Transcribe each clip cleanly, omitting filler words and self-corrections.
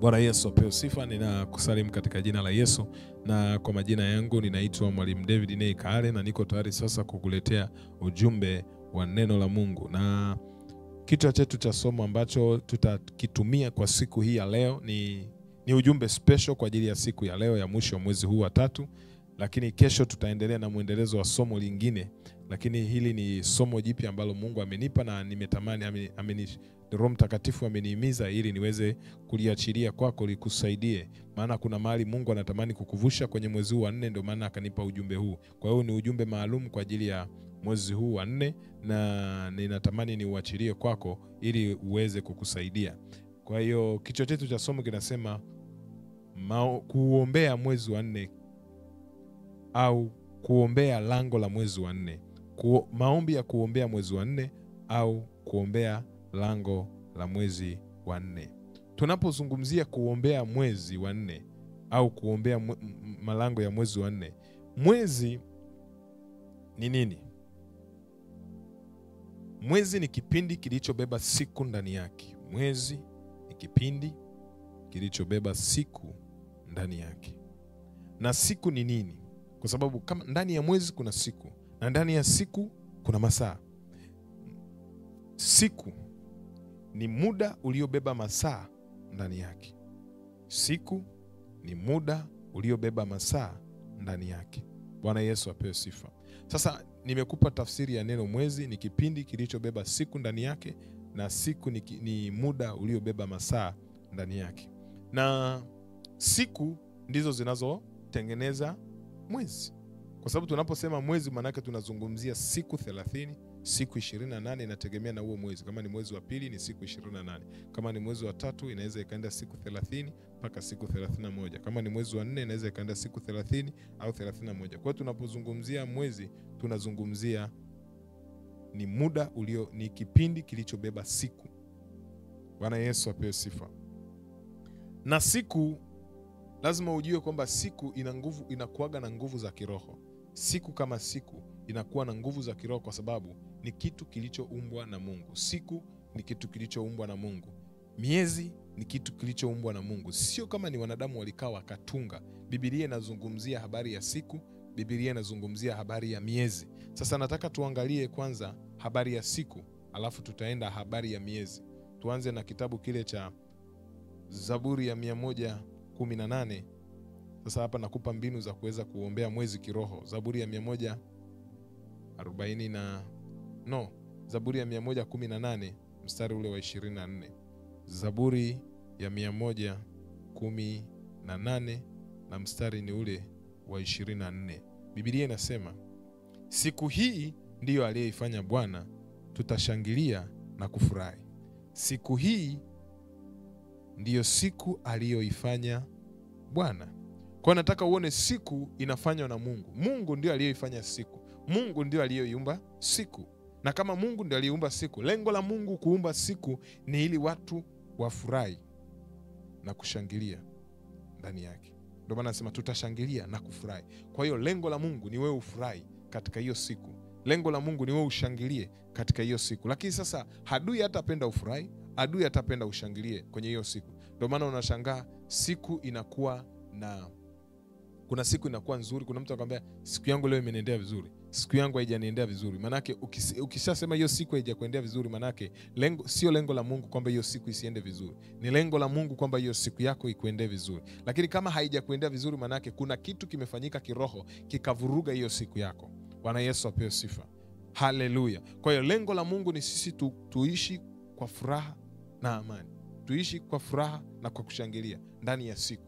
Bwana Yesu apewe sifa. Ninakusalimu katika jina la Yesu, na kwa majina yangu ninaitwa Mwalimu David Nay Kaale, na niko tayari sasa kukuletea ujumbe wa neno la Mungu. Na kichwa chetu cha somo ambacho tutakitumia kwa siku hii ya leo ni ujumbe special kwa ajili ya siku ya leo ya mwisho wa mwezi huu wa 3, lakini kesho tutaendelea na muendelezo wa somo lingine. Lakini hili ni somo jipya ambalo Mungu amenipa na nimetamani Roho Mtakatifu amenihimiza ili niweze kuliachilia kwako likusaidie. Maana kuna mahali Mungu anatamani kukuvusha kwenye mwezi huu wa 4, ndio maana akanipa ujumbe huu. Kwa hiyo ni ujumbe maalum kwa ajili ya mwezi huu wa 4 na ninatamani niuachilie kwako ili uweze kukusaidia. Kwa hiyo kichwa chetu cha somo kinasema kuombea mwezi wa 4 au kuombea lango la mwezi wa 4. Maombi ya kuombea mwezi wa 4 au kuombea lango la mwezi wa 4. Tunapozungumzia kuombea mwezi wa 4 au kuombea malango ya mwezi wa 4, mwezi ni nini? Mwezi ni kipindi kilichobeba siku ndani yake. Mwezi ni kipindi kilichobeba siku ndani yake. Na siku ni nini? Kwa sababu kama ndani ya mwezi kuna siku na ndani ya siku kuna masaa. Siku ni muda uliobeba masaa ndani yake. Siku ni muda uliobeba masaa ndani yake. Bwana Yesu apewe sifa. Sasa nimekupa tafsiri ya neno mwezi ni kipindi kilichobeba siku ndani yake, na siku ni muda uliobeba masaa ndani yake. Na siku ndizo zinazotengeneza mwezi. Kwa sababu tunaposema mwezi maana yake tunazungumzia siku 30, siku 28 inategemea na huo mwezi. Kama ni mwezi wa 2 ni siku 28. Kama ni mwezi wa 3 inaweza ikaenda siku 30 mpaka siku 31. Kama ni mwezi wa 4 inaweza ikaenda siku 30 au 31. Kwa hiyo tunapozungumzia mwezi tunazungumzia ni muda ni kipindi kilichobeba siku. Bwana Yesu apewe sifa. Na siku lazima ujue kwamba siku ina nguvu, inakuaga na nguvu za kiroho. Siku kama siku inakuwa na nguvu za kiroho kwa sababu ni kitu kilichoumbwa na Mungu. Siku ni kitu kilichoumbwa na Mungu. Miezi ni kitu kilichoumbwa na Mungu. Sio kama ni wanadamu walikaa wakatunga. Biblia inazungumzia habari ya siku, Biblia inazungumzia habari ya miezi. Sasa nataka tuangalie kwanza habari ya siku, alafu tutaenda habari ya miezi. Tuanze na kitabu kile cha Zaburi ya 118. Sasa hapa nakupa mbinu za kuweza kuombea mwezi kiroho. Zaburi ya 118 mstari ule wa 24. Zaburi ya 118 na mstari ni ule wa 24. Biblia inasema, siku hii ndiyo aliyeifanya Bwana, tutashangilia na kufurahi. Siku hii ndiyo siku aliyoifanya Bwana. Kwa nataka uone siku inafanywa na Mungu. Mungu ndio aliyeifanya siku. Mungu ndio aliyeumba siku. Na kama Mungu ndio aliyeumba siku, lengo la Mungu kuumba siku ni ili watu wafurahi na kushangilia ndani yake. Ndio maana nasema tutashangilia na kufurahi. Kwa hiyo lengo la Mungu ni wewe ufurahi katika hiyo siku. Lengo la Mungu ni wewe ushangilie katika hiyo siku. Lakini sasa adui hatapenda ufurahi, adui hatapenda ushangilie kwenye hiyo siku. Ndio maana unashangaa siku inakuwa kuna siku inakuwa nzuri, kuna mtu akwambia siku yangu leo imeniendea vizuri, siku yangu haijaniendea vizuri. Manake ukishasema hiyo siku haijakuendea vizuri, manake sio lengo la Mungu kwamba hiyo siku isiende vizuri. Ni lengo la Mungu kwamba hiyo siku yako ikuendee vizuri. Lakini kama haijakuendea vizuri, manake kuna kitu kimefanyika kiroho kikavuruga hiyo siku yako. Bwana Yesu apewe sifa. Haleluya. Kwa hiyo lengo la Mungu ni sisi tuishi kwa furaha na amani. Tuishi kwa furaha na kwa kushangilia ndani ya siku.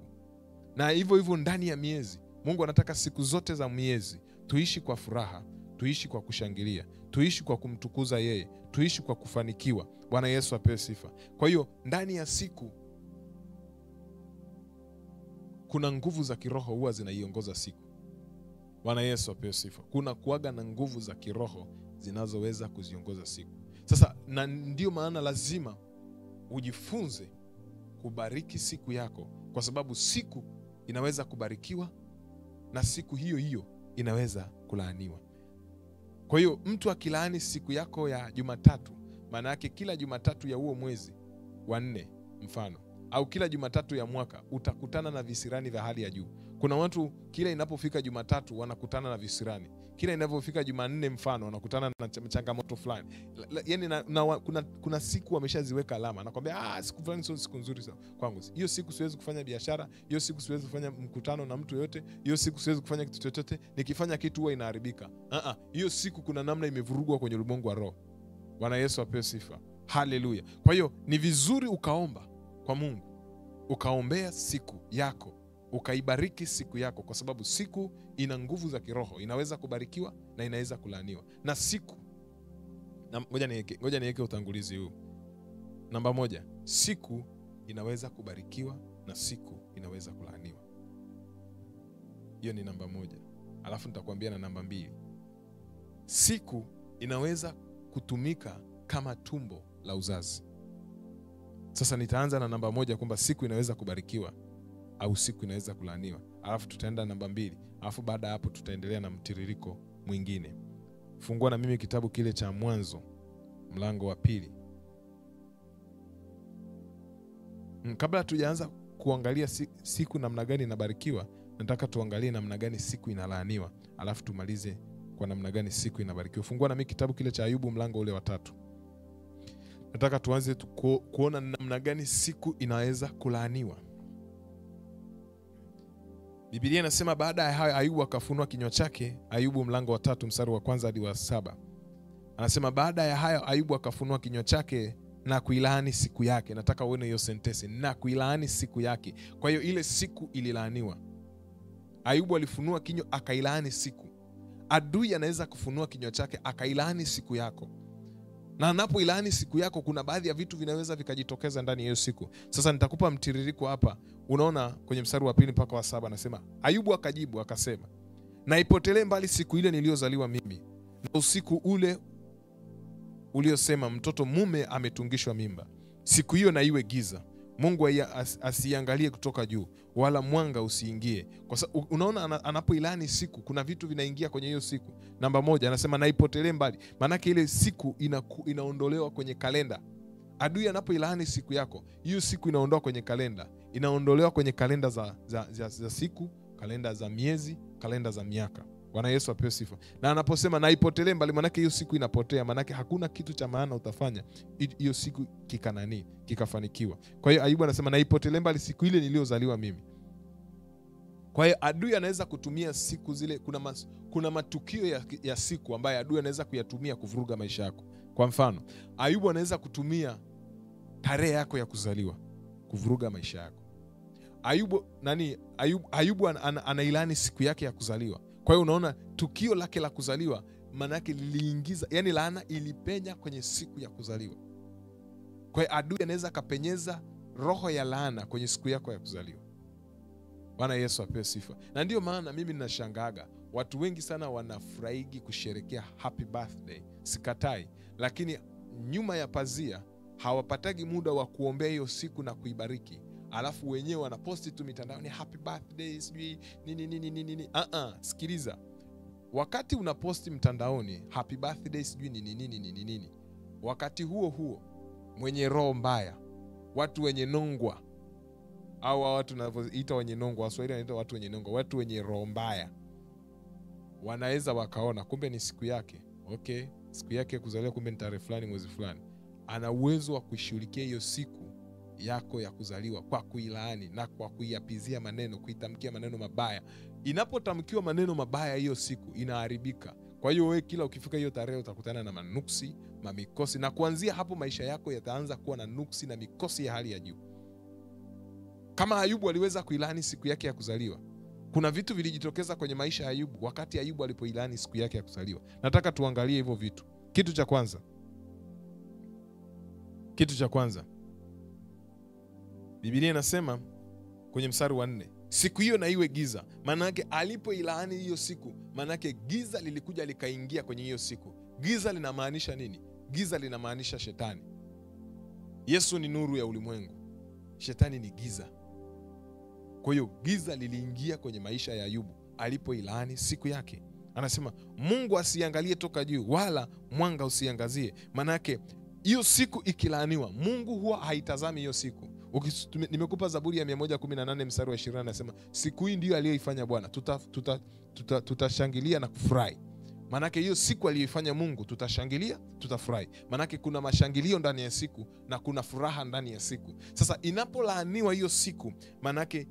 Na hivyo hivyo ndani ya miezi. Mungu anataka siku zote za miezi tuishi kwa furaha, tuishi kwa kushangilia, tuishi kwa kumtukuza yeye, tuishi kwa kufanikiwa. Bwana Yesu apewe sifa. Kwa hiyo ndani ya siku kuna nguvu za kiroho huwa zinaiongoza siku. Bwana Yesu apewe sifa. Kuna kuaga na nguvu za kiroho zinazoweza kuziongoza siku. Sasa na ndio maana lazima ujifunze kubariki siku yako, kwa sababu siku inaweza kubarikiwa na siku hiyo hiyo inaweza kulaaniwa. Kwa hiyo mtu akilaani siku yako ya Jumatatu, maana yake kila Jumatatu ya huo mwezi wa 4 mfano, au kila Jumatatu ya mwaka utakutana na visirani vya hali ya juu. Kuna watu kila inapofika Jumatatu wanakutana na visirani, kila inapofika Jumanne mfano wanakutana na changamoto fulani. Yaani kuna siku wameshaziweka alama, anakuambia siku fulani sio siku nzuri sana kwangu, hiyo siku siwezi kufanya biashara, hiyo siku siwezi kufanya mkutano na mtu yote, hiyo siku siwezi kufanya kitu chochote, nikifanya kitu huwa inaharibika. Hiyo siku kuna namna imevurugwa kwenye ulimwengu wa roho. Bwana Yesu apewe sifa. Haleluya. Kwa hiyo ni vizuri ukaomba kwa Mungu, ukaombea siku yako, ukaibariki siku yako, kwa sababu siku ina nguvu za kiroho, inaweza kubarikiwa na inaweza kulaaniwa. Na siku, ngoja niweke utangulizi huu. Namba 1, siku inaweza kubarikiwa na siku inaweza kulaaniwa. Hiyo ni namba 1. Alafu nitakwambia na namba 2. Siku inaweza kutumika kama tumbo la uzazi. Sasa nitaanza na namba 1 kwamba siku inaweza kubarikiwa au siku inaweza kulaaniwa. Alafu tutaenda namba 2. Alafu baada hapo tutaendelea na mtiririko mwingine. Fungua na mimi kitabu kile cha Mwanzo mlango wa 2. Kabla tujaanza kuangalia siku namna gani inabarikiwa, nataka tuangalie namna gani siku inalaaniwa. Alafu tumalize kwa namna gani siku inabarikiwa. Fungua na mimi kitabu kile cha Ayubu mlango ule wa 3. Nataka tuanze kuona namna gani siku inaweza kulaaniwa. Biblia inasema baada ya hayo Ayubu akafunua kinywa chake. Ayubu mlango wa 3 mstari wa 1 hadi wa 7. Anasema baada ya hayo Ayubu akafunua kinywa chake na kuilaani siku yake. Nataka uone hiyo sentence, na kuilaani siku yake. Kwa hiyo ile siku ililaaniwa. Ayubu alifunua kinywa akailaani siku. Adui anaweza kufunua kinywa chake akailaani siku yako. Na anapoilaani siku yako, kuna baadhi ya vitu vinaweza vikajitokeza ndani ya hiyo siku. Sasa nitakupa mtiririko hapa. Unaona kwenye mstari wa 2 mpaka wa 7 anasema, Ayubu akajibu akasema, na ipotelee mbali siku ile niliyozaliwa mimi, na usiku ule uliosema mtoto mume ametungishwa mimba. Siku hiyo na iwe giza, Mungu asiangalie kutoka juu, wala mwanga usiingie. Kwa sababu unaona anapoilani siku, kuna vitu vinaingia kwenye hiyo siku. Namba 1 anasema na ipotelee mbali. Maana ile siku inaondolewa kwenye kalenda. Adui anapoilani siku yako, hiyo siku inaondolewa kwenye kalenda. Inaondolewa kwenye kalenda za siku, kalenda za miezi, kalenda za miaka. Bwana Yesu apewe sifa. Na anaposema na ipotelee mbali, maana hiyo siku inapotea, maana hakuna kitu cha maana utafanya hiyo siku kikafanikiwa. Kwa hiyo Ayubu anasema na ipotelee mbali siku ile niliyozaliwa mimi. Kwa hiyo adui anaweza kutumia siku zile. Kuna matukio ya siku ambayo adui anaweza kuyatumia kuvuruga maisha yako. Kwa mfano, Ayubu anaweza kutumia tarehe yako ya kuzaliwa kuvuruga maisha yako. Ayubu anailani siku yake ya kuzaliwa. Kwa hiyo unaona tukio lake la kuzaliwa, maana yake liliingiza, yani laana ilipenya kwenye siku ya kuzaliwa. Kwa hiyo adui anaweza kapenyeza roho ya laana kwenye siku yako ya kuzaliwa. Bwana Yesu apewe sifa. Na ndio maana mimi ninashangaaga watu wengi sana wanafurahigi kusherekea happy birthday. Sikatai, lakini nyuma ya pazia hawapatagi muda wa kuombea hiyo siku na kuibariki. Alafu wenyewe wanaposti tu mitandaoni happy birthday sijui nini. Sikiliza. Wakati unaposti mtandaoni happy birthday sijui nini, wakati huo mwenye roho mbaya, watu wenye nongwa, au watu tunavyoita wenye nongwa, Waswahili wanaita watu wenye nongwa, watu wenye roho mbaya, wanaweza wakaona kumbe ni siku yake. Okay, siku yake kuzaliwa kumbe ni tarehe fulani mwezi fulani. Ana uwezo wa kuishughulikia hiyo siku yako ya kuzaliwa kwa kuilaani na kwa kuiapizia maneno, kuitamkia maneno mabaya. Inapotamkiwa maneno mabaya, hiyo siku inaharibika. Kwa hiyo wewe kila ukifika hiyo tarehe utakutana na manuksi, mamikosi, na kuanzia hapo maisha yako yataanza kuwa na nuksi na mikosi ya hali ya juu. Kama Ayubu aliweza kuilaani siku yake ya kuzaliwa, kuna vitu vilijitokeza kwenye maisha ya Ayubu wakati Ayubu alipoilaani siku yake ya kuzaliwa. Nataka tuangalie hivyo vitu. Kitu cha kwanza Biblia inasema kwenye mstari wa 4, siku hiyo na iwe giza. Maana yake alipoilaani hiyo siku, maana yake giza lilikuja likaingia kwenye hiyo siku. Giza linamaanisha nini? Giza linamaanisha shetani. Yesu ni nuru ya ulimwengu, shetani ni giza. Kwa hiyo giza liliingia kwenye maisha ya Ayubu alipoilaani siku yake. Anasema Mungu asiangalie toka juu, wala mwanga usiangazie. Maana yake hiyo siku ikilaaniwa, Mungu huwa haitazami hiyo siku. Nimekupa Zaburi ya 118 mstari wa 20, anasema siku hii ndiyo aliyoifanya Bwana, tutashangilia na kufurahi. Manake hiyo siku aliyoifanya Mungu tutashangilia, tutafurahi. Manake kuna mashangilio ndani ya siku na kuna furaha ndani ya siku. Sasa inapolaaniwa hiyo siku, manake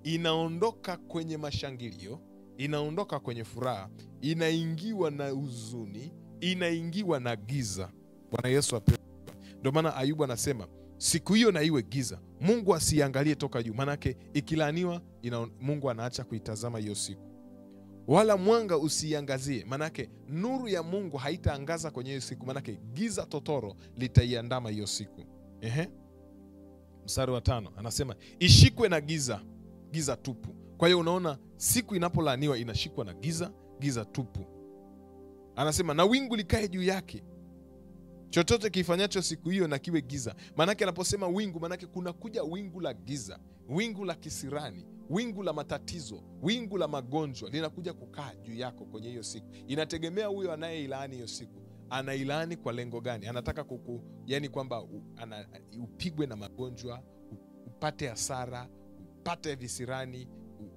inaondoka kwenye mashangilio, inaondoka kwenye furaha, inaingiwa na huzuni, inaingiwa na giza. Bwana Yesu apewe. Ndio maana Ayubu anasema siku hiyo na iwe giza, Mungu asiangalie toka juu. Manake ikilaaniwa, Mungu anaacha kuitazama hiyo siku. Wala mwanga usiangazie, manake nuru ya Mungu haitaangaza kwenye hiyo siku, manake giza totoro litaiandama hiyo siku. Mstari wa 5 anasema ishikwe na giza, giza tupu. Kwa hiyo unaona siku inapolaaniwa inashikwa na giza, giza tupu. Anasema na wingu likae juu yake, chochote kifanyacho siku hiyo na kiwe giza. Manake anaposema wingu, manake kuna kuja wingu la giza, wingu la kisirani, wingu la matatizo, wingu la magonjwa linakuja kukaa juu yako kwenye hiyo siku. Inategemea huyo anayeilaani hiyo siku anailaani kwa lengo gani. Anataka yani kwamba upigwe na magonjwa, upate hasara, upate visirani,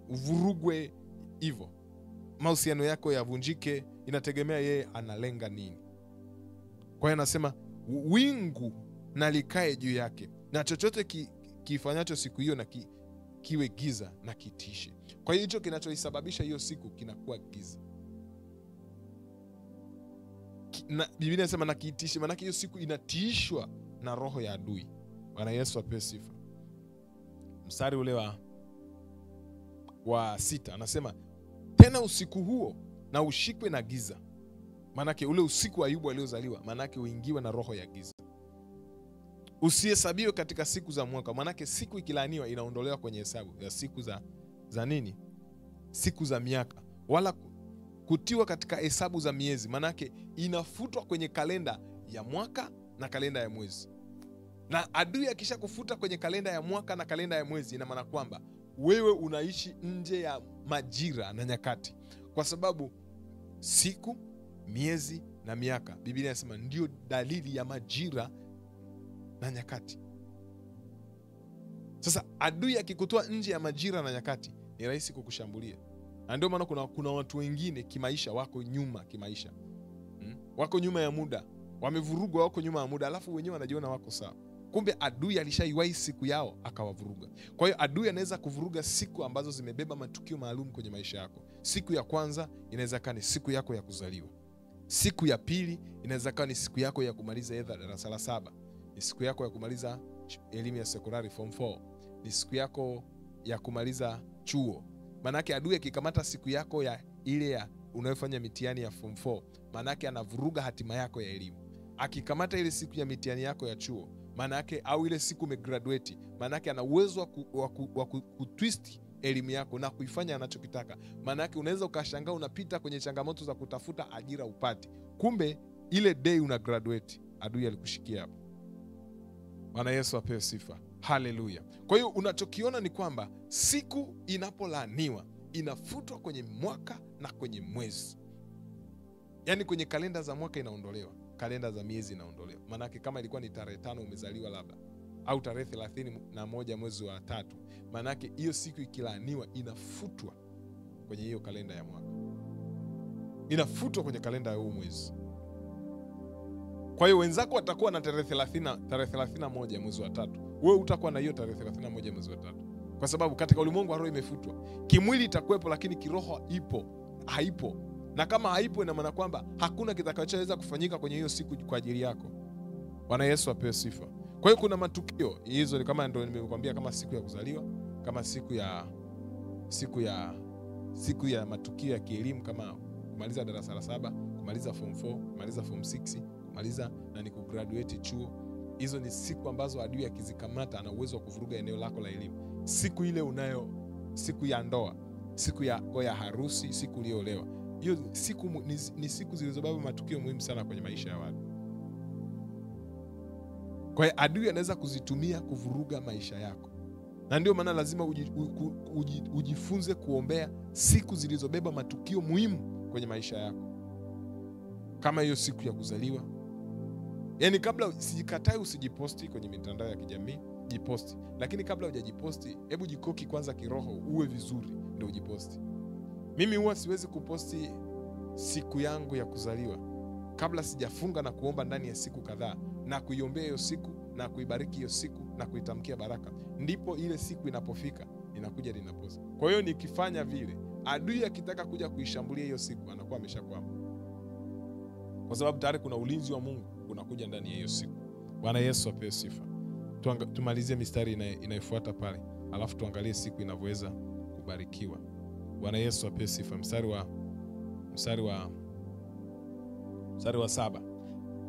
uvurugwe hivyo, mahusiano yako yavunjike. Inategemea yeye analenga nini. Kwa hiyo anasema wingu na likae juu yake, na chochote kifanyacho siku hiyo na kiwe giza na kitishe. Kwa hiyo hicho kinachoisababisha hiyo siku kinakuwa giza. Biblia inasema na kitishe, maana hiyo siku inatiishwa na roho ya adui. Bwana Yesu apewe sifa. Mstari ule wa 6 anasema tena usiku huo na ushikwe na giza. Manake ule usiku wa Ayubu aliozaliwa, manake uingiwe na roho ya giza. Usihesabiwe katika siku za mwaka, manake siku ikilaaniwa inaondolewa kwenye hesabu ya siku za nini? Siku za miaka. Wala kutiwa katika hesabu za miezi, manake inafutwa kwenye kalenda ya mwaka na kalenda ya mwezi. Na adui akisha kufuta kwenye kalenda ya mwaka na kalenda ya mwezi, ina maana kwamba wewe unaishi nje ya majira na nyakati. Kwa sababu siku, miezi na miaka, Biblia inasema ndio dalili ya majira na nyakati. Sasa adui akikutoa nje ya majira na nyakati, ni rahisi kukushambulia. Na ndio maana kuna watu wengine kimaisha wako nyuma kimaisha. Wako nyuma ya muda, wamevurugwa, wako nyuma ya muda, alafu wenyewe wanajiona wako sawa. Kumbe adui alishaiwahi siku yao akawavuruga. Kwa hiyo adui anaweza kuvuruga siku ambazo zimebeba matukio maalum kwenye maisha yako. Siku ya kwanza inaweza kuwa ni siku yako ya kuzaliwa. Siku ya pili inaweza kuwa ni siku yako ya kumaliza darasa la 7. Ni siku yako ya kumaliza elimu ya sekondari form 4. Ni siku yako ya kumaliza chuo. Manake adui akikamata siku yako ya ile ya unayofanya mitihani ya form 4, manake anavuruga hatima yako ya elimu. Akikamata ile siku ya mitihani yako ya chuo, manake au ile siku umegraduate, manake ana uwezo wa kutwist elimu yako na kuifanya anachokitaka. Manake unaweza ukashangaa unapita kwenye changamoto za kutafuta ajira upate, kumbe ile day una graduate adui alikushikia hapo. Bwana Yesu apewe sifa. Haleluya. Kwa hiyo unachokiona ni kwamba siku inapolaaniwa inafutwa kwenye mwaka na kwenye mwezi. Yaani kwenye kalenda za mwaka inaondolewa, kalenda za miezi inaondolewa. Manake kama ilikuwa ni tarehe 5 umezaliwa labda, au tarehe 31 mwezi wa 3, manake hiyo siku ikilaaniwa inafutwa kwenye hiyo kalenda ya mwaka, inafutwa kwenye kalenda ya huo mwezi. Kwa hiyo wenzako watakuwa na tarehe 31 mwezi wa 3, wewe utakuwa na hiyo tarehe 31 mwezi wa 3, kwa sababu katika ulimwengu wa roho imefutwa. Kimwili itakuwepo, lakini kiroho haipo. Na kama haipo, ina maana kwamba hakuna kitakachoweza kufanyika kwenye hiyo siku kwa ajili yako. Bwana Yesu apewe sifa. Kwa hiyo kuna matukio hizo, ni kama ndio nimekuambia, kama siku ya kuzaliwa, kama siku ya matukio ya kielimu, kama kumaliza darasa la 7, kumaliza form 4, kumaliza form 6, kumaliza na ni kugraduate chuo. Hizo ni siku ambazo adui akizikamata ana uwezo wa kuvuruga eneo lako la elimu. Siku ile siku ya ndoa, siku ya harusi, siku uliyoolewa. Hiyo siku ni siku zilizobeba matukio muhimu sana kwenye maisha ya watu. Kwa hiyo adui anaweza kuzitumia kuvuruga maisha yako. Na ndio maana lazima ujifunze kuombea siku zilizobeba matukio muhimu kwenye maisha yako. Kama hiyo siku ya kuzaliwa. Yaani kabla, sijikatai usijiposti kwenye mitandao ya kijamii, jiposti. Lakini kabla hujajiposti, hebu jikoki kwanza kiroho, uwe vizuri ndio ujiposti. Mimi huwa siwezi kuposti siku yangu ya kuzaliwa kabla sijafunga na kuomba ndani ya siku kadhaa na kuiombea hiyo siku na kuibariki hiyo siku na kuitamkia baraka. Ndipo ile siku inapofika inakuja ninaposti. Kwa hiyo nikifanya vile, adui akitaka kuja kuishambulia hiyo siku anakuwa ameshakwama. Kwa sababu tayari kuna ulinzi wa Mungu unakuja ndani ya hiyo siku. Bwana Yesu apewe sifa. Tumalizie mistari inayofuata pale, alafu tuangalie siku inavyoweza kubarikiwa. Bwana Yesu apewe sifa. Mstari wa 7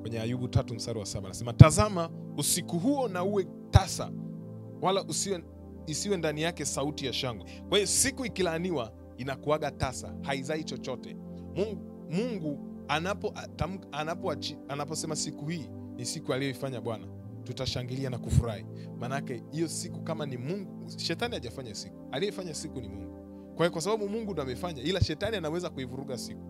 kwenye Ayubu 3 mstari wa 7 anasema, tazama usiku huo na uwe tasa, wala isiwe ndani yake sauti ya shangwe. Kwa hiyo siku ikilaaniwa inakuaga tasa, haizai chochote. Mungu anaposema siku hii ni siku aliyoifanya Bwana, tutashangilia na kufurahi. Manake hiyo siku kama ni Mungu, shetani hajafanya siku, aliyefanya siku ni Mungu. Kwa hiyo kwa sababu Mungu ndo amefanya, ila shetani anaweza kuivuruga siku.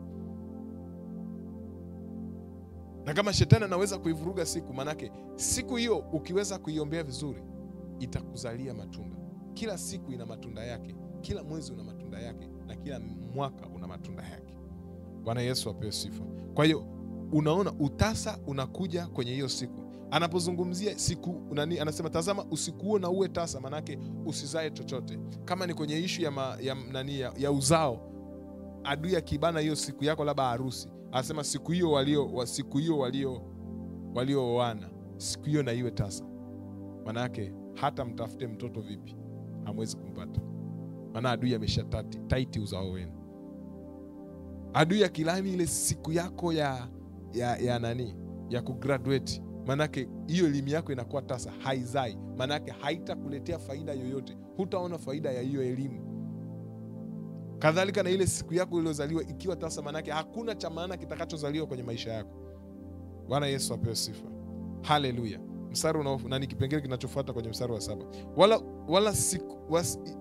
Na kama shetani anaweza kuivuruga siku, manake siku hiyo ukiweza kuiombea vizuri itakuzalia matunda. Kila siku ina matunda yake, kila mwezi una matunda yake, na kila mwaka una matunda yake. Bwana Yesu apewe sifa. Kwa hiyo unaona utasa unakuja kwenye hiyo siku. Anapozungumzia siku anasema tazama usiku huo na uwe tasa, manake usizae chochote. Kama ni kwenye ishu ya uzao, adui akibana hiyo siku yako labda harusi, anasema siku hiyo waliooana, siku hiyo na iwe tasa. Manake hata mtafute mtoto vipi hamwezi kumpata. Maana adui ameshataiti uzao wenu. Adui akilani ile siku yako ya kugraduate, manake hiyo elimu yako inakuwa tasa, haizai. Manake haitakuletea faida yoyote, hutaona faida ya hiyo elimu. Kadhalika na ile siku yako iliyozaliwa ikiwa tasa, manake hakuna cha maana kitakachozaliwa kwenye maisha yako. Bwana Yesu apewe sifa. Haleluya. Mstari na kipengele kinachofuata kwenye mstari wa 7.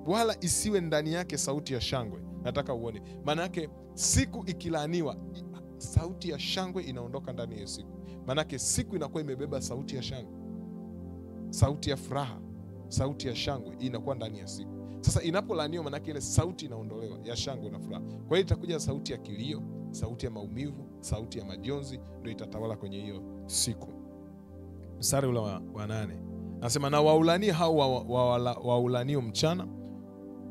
Wala isiwe ndani yake sauti ya shangwe. Nataka uone. Manake siku ikilaaniwa, sauti ya shangwe inaondoka ndani ya siku. Manake siku inakuwa imebeba sauti ya shangwe, sauti ya furaha, sauti ya shangwe inakuwa ndani ya siku. Sasa inapolaaniwa, manake ile sauti inaondolewa ya shangwe na furaha. Kwa hiyo itakuja sauti ya kilio, sauti ya maumivu, sauti ya majonzi, ndio itatawala kwenye hiyo siku. Mstari ule wa 8 anasema, na waulani hao waulanio mchana,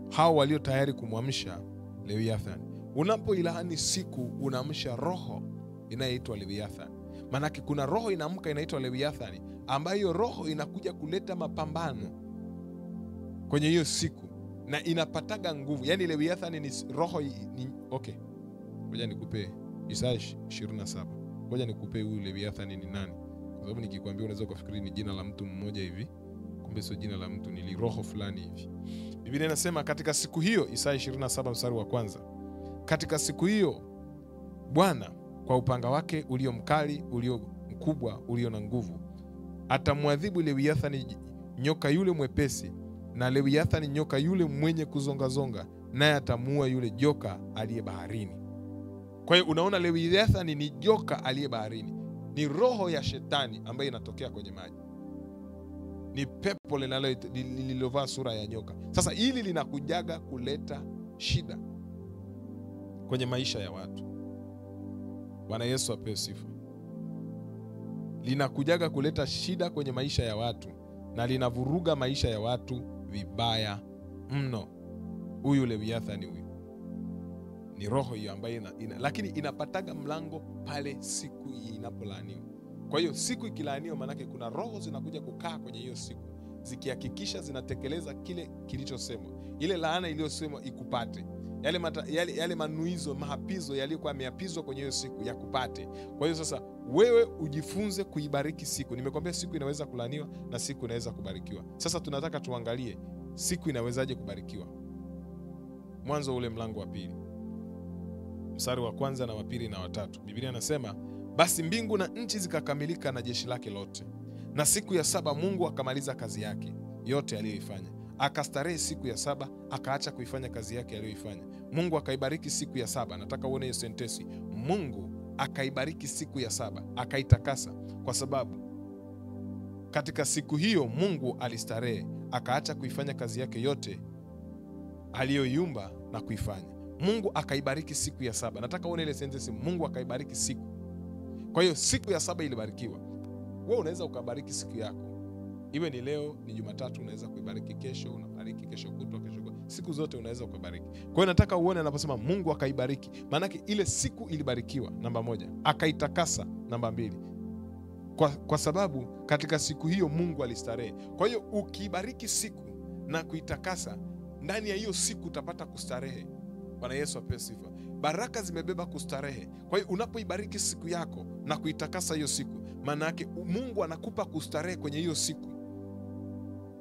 hao walio tayari kumwamsha Leviathan. Unapoilani siku unaamsha roho inayoitwa Leviathan. Manake kuna roho inaamka inaitwa Leviathan, ambayo roho inakuja kuleta mapambano kwenye hiyo siku na inapataga nguvu. Yani Leviathan ni roho okay. Ngoja nikupe Isaya 27. Ngoja nikupe huyu Leviathan ni nani? Kwa sababu nikikwambia unaweza kufikiri ni jina la mtu mmoja hivi, kumbe sio jina la mtu, ni roho fulani hivi. Biblia inasema katika siku hiyo, Isaya 27 mstari wa 1, katika siku hiyo Bwana kwa upanga wake ulio mkali, ulio mkubwa, ulio na nguvu, atamwadhibu Leviathan nyoka yule mwepesi, na Leviathan nyoka yule mwenye kuzongazonga, naye atamuua yule joka aliye baharini. Kwa hiyo unaona Leviathan ni joka aliye baharini. Ni roho ya shetani ambayo inatokea kwenye maji. Ni pepo lililovaa sura ya nyoka. Sasa hili linakujaga kuleta shida kwenye maisha ya watu. Bwana Yesu apewe sifa. Linakujaga kuleta shida kwenye maisha ya watu na linavuruga maisha ya watu vibaya mno. Huyu Leviathan huyu ni roho hiyo ambayo lakini inapataga mlango pale siku inapolaaniwa. Kwa hiyo siku ikilaaniwa, manake kuna roho zinakuja kukaa kwenye hiyo siku, zikihakikisha zinatekeleza kile kilichosemwa. Ile laana iliyosemwa ikupate. Yale manuizo, mahapizo yaliyokuwa yameapizwa kwenye hiyo siku yakupate. Kwa hiyo sasa wewe ujifunze kuibariki siku. Nimekwambia siku inaweza kulaaniwa na siku inaweza kubarikiwa. Sasa tunataka tuangalie siku inawezaje kubarikiwa. Mwanzo ule mlango wa 2. Mstari wa 1 na wa 2 na wa 3. Biblia inasema, basi mbingu na nchi zikakamilika na jeshi lake lote. Na siku ya 7 Mungu akamaliza kazi yake yote aliyoifanya. Akastarehe siku ya 7, akaacha kuifanya kazi yake aliyoifanya. Mungu akaibariki siku ya 7. Nataka uone hiyo sentensi. Mungu akaibariki siku ya 7, akaitakasa, kwa sababu katika siku hiyo Mungu alistarehe, akaacha kuifanya kazi yake yote aliyoiumba na kuifanya. Mungu akaibariki siku ya saba. Nataka uone ile sentence, Mungu akaibariki siku. Kwa hiyo siku ya saba ilibarikiwa. Wewe unaweza ukabariki siku yako. Iwe ni leo, ni Jumatatu, unaweza kuibariki kesho, unabariki kesho kutwa, siku zote unaweza kubariki. Kwa hiyo nataka uone anaposema Mungu akaibariki, maana yake ile siku ilibarikiwa, namba moja. Akaitakasa, namba mbili. Kwa sababu katika siku hiyo Mungu alistarehe. Kwa hiyo ukibariki siku na kuitakasa, ndani ya hiyo siku utapata kustarehe. Bwana Yesu apewe sifa. Baraka zimebeba kustarehe. Kwa hiyo unapoibariki siku yako na kuitakasa hiyo siku, maana yake Mungu anakupa kustarehe kwenye hiyo siku.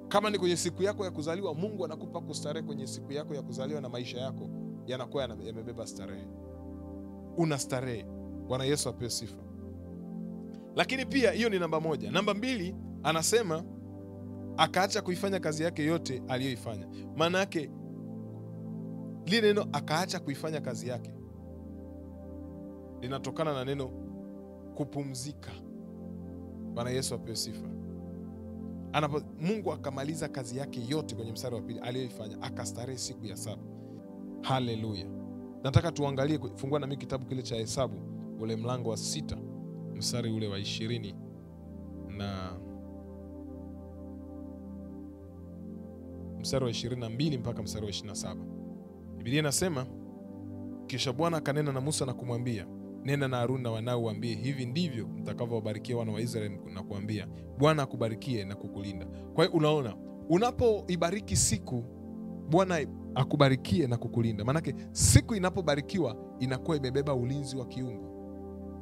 Kama ni kwenye siku yako ya kuzaliwa, Mungu anakupa kustarehe kwenye siku yako ya kuzaliwa, na maisha yako yanakuwa yamebeba starehe. Una starehe. Bwana Yesu apewe sifa. Lakini pia hiyo ni namba moja. Namba mbili, anasema akaacha kuifanya kazi yake yote aliyoifanya. Maana yake lile neno akaacha kuifanya kazi yake linatokana na neno kupumzika. Bwana Yesu apewe sifa. Mungu akamaliza kazi yake yote kwenye mstari wa pili aliyoifanya, akastarehe siku ya saba. Haleluya. Nataka tuangalie, fungua na mimi kitabu kile cha Hesabu, ule mlango wa 6, mstari ule wa 20 na mstari wa 22 mpaka mstari wa 27. Biblia inasema, kisha Bwana akanena na Musa na kumwambia, nenda na Haruni na wanao uambie, hivi ndivyo mtakavyowabarikia wana wa Israeli, na kuambia, Bwana akubarikie na kukulinda. Kwa hiyo unaona, unapoibariki siku, Bwana akubarikie na kukulinda. Maanake siku inapobarikiwa inakuwa imebeba ulinzi wa kiungu.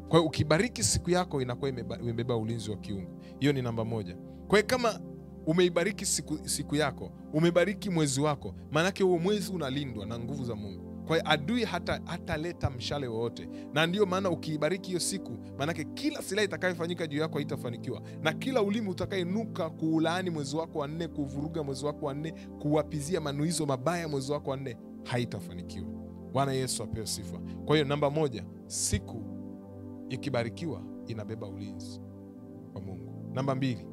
Kwa hiyo ukibariki siku yako inakuwa imebeba ulinzi wa kiungu. Hiyo ni namba moja. Kwa hiyo kama umeibariki siku yako, umebariki mwezi wako, maanake huo mwezi unalindwa na nguvu za Mungu. Kwa hiyo adui hataleta mshale wowote. Na ndiyo maana ukiibariki hiyo siku, maanake kila silaha itakayofanyika juu yako haitafanikiwa, na kila ulimi utakayenuka kuulaani mwezi wako wa 4, kuvuruga mwezi wako wa 4, kuwapizia manuizo mabaya mwezi wako wa 4, haitafanikiwa. Bwana Yesu apewe sifa. Kwa hiyo namba moja, siku ikibarikiwa inabeba ulinzi wa Mungu. Namba mbili,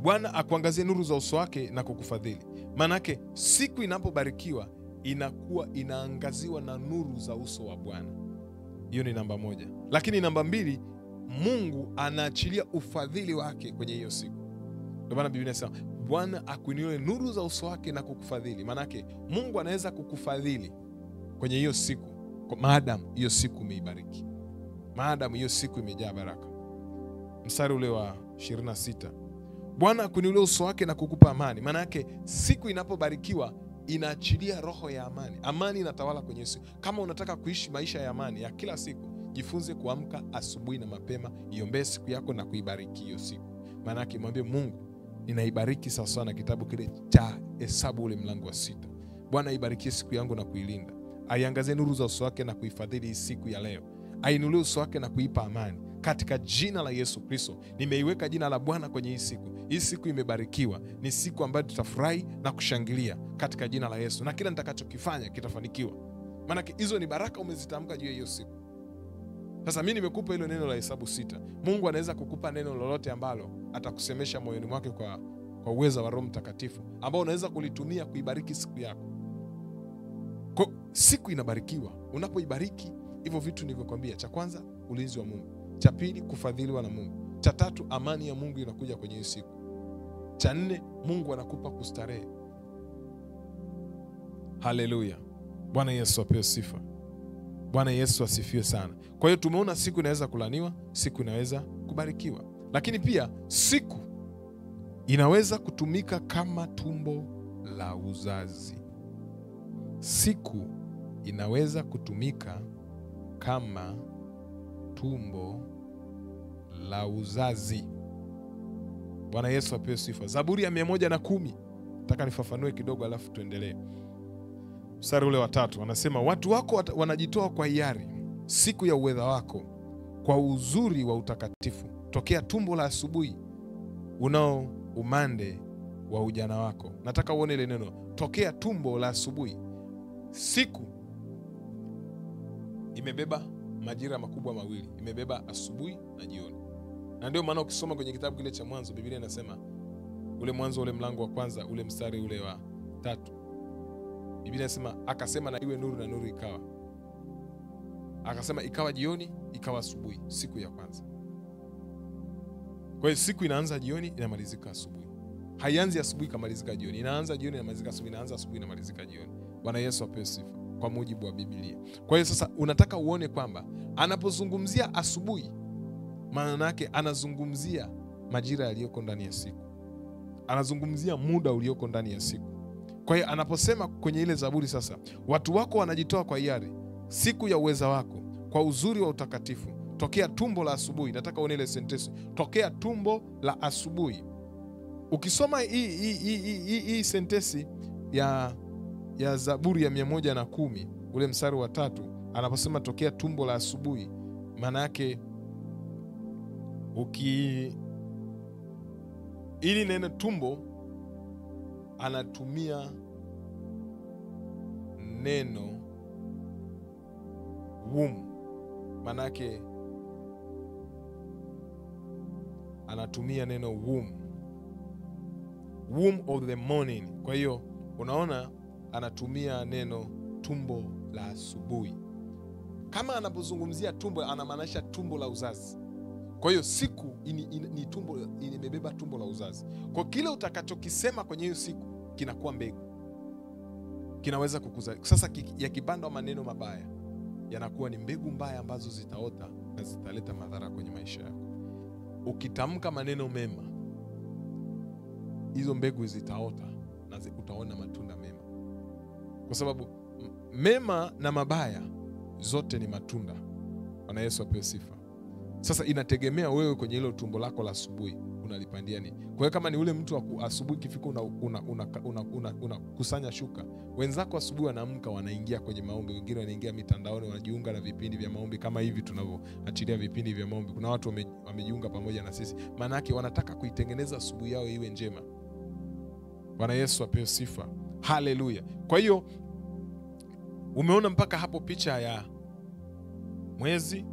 Bwana akuangazie nuru za uso wake na kukufadhili. Maanake siku inapobarikiwa inakuwa inaangaziwa na nuru za uso wa Bwana. Hiyo ni namba moja. Lakini namba mbili, Mungu anaachilia ufadhili wake kwenye hiyo siku. Ndio maana Biblia inasema Bwana akuinulie nuru za uso wake na kukufadhili. Maanake Mungu anaweza kukufadhili kwenye hiyo siku, maadamu hiyo siku umeibariki, maadamu hiyo siku imejaa baraka. Mstari ule wa 26, Bwana akuinulie uso wake na kukupa amani. Maanake siku inapobarikiwa inaachilia roho ya amani. Amani inatawala kwenye siku. Kama unataka kuishi maisha ya amani ya kila siku, jifunze kuamka asubuhi na mapema, iombee siku yako na kuibariki hiyo siku. Maanake mwambie Mungu, ninaibariki sawasawa na kitabu kile cha Hesabu ule mlango wa 6. Bwana ibarikie siku yangu na kuilinda. Aiangazie nuru za uso wake na kuifadhili hii siku ya leo. Ainulie uso wake na kuipa amani. Katika jina la Yesu Kristo, nimeiweka jina la Bwana kwenye hii siku. Hii siku imebarikiwa. Ni siku ambayo tutafurahi na kushangilia katika jina la Yesu. Na kila nitakachokifanya kitafanikiwa. Maana hizo ni baraka umezitamka juu ya hiyo siku. Sasa mimi nimekupa hilo neno la Hesabu 6. Mungu anaweza kukupa neno lolote ambalo atakusemesha moyoni mwake kwa uwezo wa Roho Mtakatifu, ambao unaweza kulitumia kuibariki siku yako. Kwa siku inabarikiwa unapoibariki hivyo vitu nilivyokuambia. Cha kwanza, ulinzi wa Mungu. Cha pili, kufadhiliwa na Mungu. Cha tatu, amani ya Mungu inakuja kwenye hiyo siku. Cha nne, Mungu anakupa kustarehe. Haleluya. Bwana Yesu apewe sifa. Bwana Yesu asifiwe sana. Kwa hiyo tumeona siku inaweza kulaniwa, siku inaweza kubarikiwa. Lakini pia siku inaweza kutumika kama tumbo la uzazi. Siku inaweza kutumika kama tumbo la uzazi. Bwana Yesu apewe sifa. Zaburi ya 110. Nataka nifafanue kidogo alafu tuendelee. Mstari ule wa 3 anasema, watu wako wanajitoa kwa hiari siku ya uwedha wako, kwa uzuri wa utakatifu, tokea tumbo la asubuhi unao umande wa ujana wako. Nataka uone ile neno tokea tumbo la asubuhi. Siku imebeba majira makubwa mawili, imebeba asubuhi na jioni. Na ndio maana ukisoma kwenye kitabu kile cha Mwanzo, Biblia inasema ule Mwanzo ule mlango wa kwanza ule mstari ule wa 3, Biblia inasema akasema na iwe nuru, na nuru ikawa. Akasema ikawa jioni, ikawa asubuhi, siku ya kwanza. Kwa hiyo siku inaanza jioni, inamalizika asubuhi. Haianzi asubuhi kamalizika jioni. Inaanza jioni, inamalizika asubuhi, inaanza asubuhi, inamalizika jioni. Bwana Yesu apewe sifa kwa mujibu wa Biblia. Kwa hiyo sasa unataka uone kwamba anapozungumzia asubuhi, maana yake anazungumzia majira yaliyoko ndani ya siku. Anazungumzia muda ulioko ndani ya siku. Kwa hiyo anaposema kwenye ile Zaburi sasa, watu wako wanajitoa kwa hiari siku ya uweza wako, kwa uzuri wa utakatifu, tokea tumbo la asubuhi. Nataka uone ile sentence, tokea tumbo la asubuhi. Ukisoma hii sentence ya Zaburi ya 110 ule mstari wa 3, anaposema tokea tumbo la asubuhi, maana yake ili neno tumbo anatumia neno womb, maana yake anatumia neno womb of the morning. Kwa hiyo unaona anatumia neno tumbo la asubuhi. Kama anapozungumzia tumbo, anamaanisha tumbo la uzazi. Kwa hiyo siku ni tumbo, imebeba tumbo la uzazi. Kwa kile utakachokisema kwenye hiyo siku kinakuwa mbegu, kinaweza kukuza. Sasa yakipandwa maneno mabaya, yanakuwa ni mbegu mbaya ambazo zitaota na zitaleta madhara kwenye maisha yako. Ukitamka maneno mema, hizo mbegu zitaota na utaona matunda mema, kwa sababu mema na mabaya zote ni matunda. Bwana Yesu apewe sifa. Sasa inategemea wewe kwenye hilo tumbo lako la asubuhi unalipandia nini. Kwa hiyo kama ni ule mtu wa asubuhi kifika unakusanya shuka, wenzako asubuhi wanaamka wanaingia kwenye maombi, wengine wanaingia mitandaoni wanajiunga na vipindi vya maombi kama hivi tunavyoachilia vipindi vya maombi. Kuna watu wamejiunga pamoja na sisi, maana yake wanataka kuitengeneza asubuhi yao iwe njema. Bwana Yesu apewe sifa. Haleluya. Kwa hiyo umeona mpaka hapo picha ya mwezi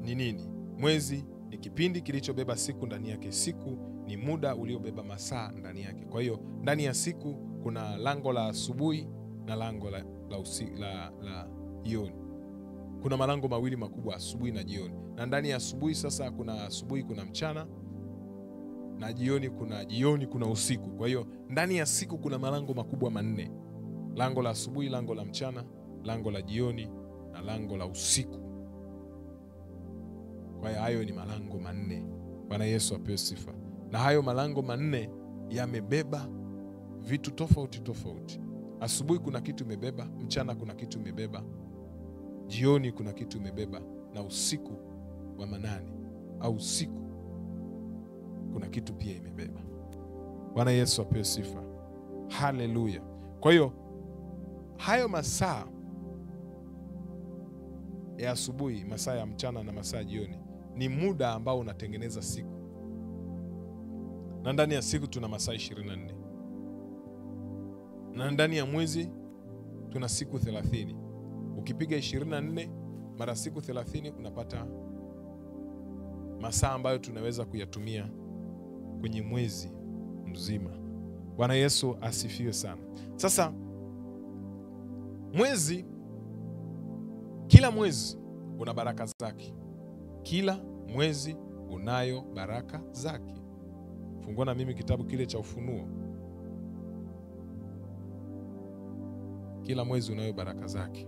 ni nini? Mwezi ni kipindi kilichobeba siku ndani yake. Siku ni muda uliobeba masaa ndani yake. Kwa hiyo ndani ya siku kuna lango la asubuhi na lango la jioni. Kuna malango mawili makubwa, asubuhi na jioni. Na ndani ya asubuhi sasa kuna asubuhi, kuna mchana, na jioni kuna usiku. Kwa hiyo ndani ya siku kuna malango makubwa 4. Lango la asubuhi, lango la mchana, lango la jioni na lango la usiku. Kwa hiyo hayo ni malango 4. Bwana Yesu apewe sifa. Na hayo malango 4 yamebeba vitu tofauti tofauti. Asubuhi kuna kitu imebeba, mchana kuna kitu imebeba, jioni kuna kitu imebeba, na usiku wa manane au usiku kuna kitu pia imebeba. Bwana Yesu apewe sifa. Haleluya. Kwa hiyo hayo masaa ya asubuhi, masaa ya mchana na masaa ya jioni ni muda ambao unatengeneza siku. Na ndani ya siku tuna masaa 24. Na ndani ya mwezi tuna siku 30. Ukipiga 24 mara siku 30 unapata masaa ambayo tunaweza kuyatumia kwenye mwezi mzima. Bwana Yesu asifiwe sana. Sasa mwezi, kila mwezi una baraka zake. Kila mwezi unayo baraka zake. Fungua na mimi kitabu kile cha Ufunuo. Kila mwezi unayo baraka zake.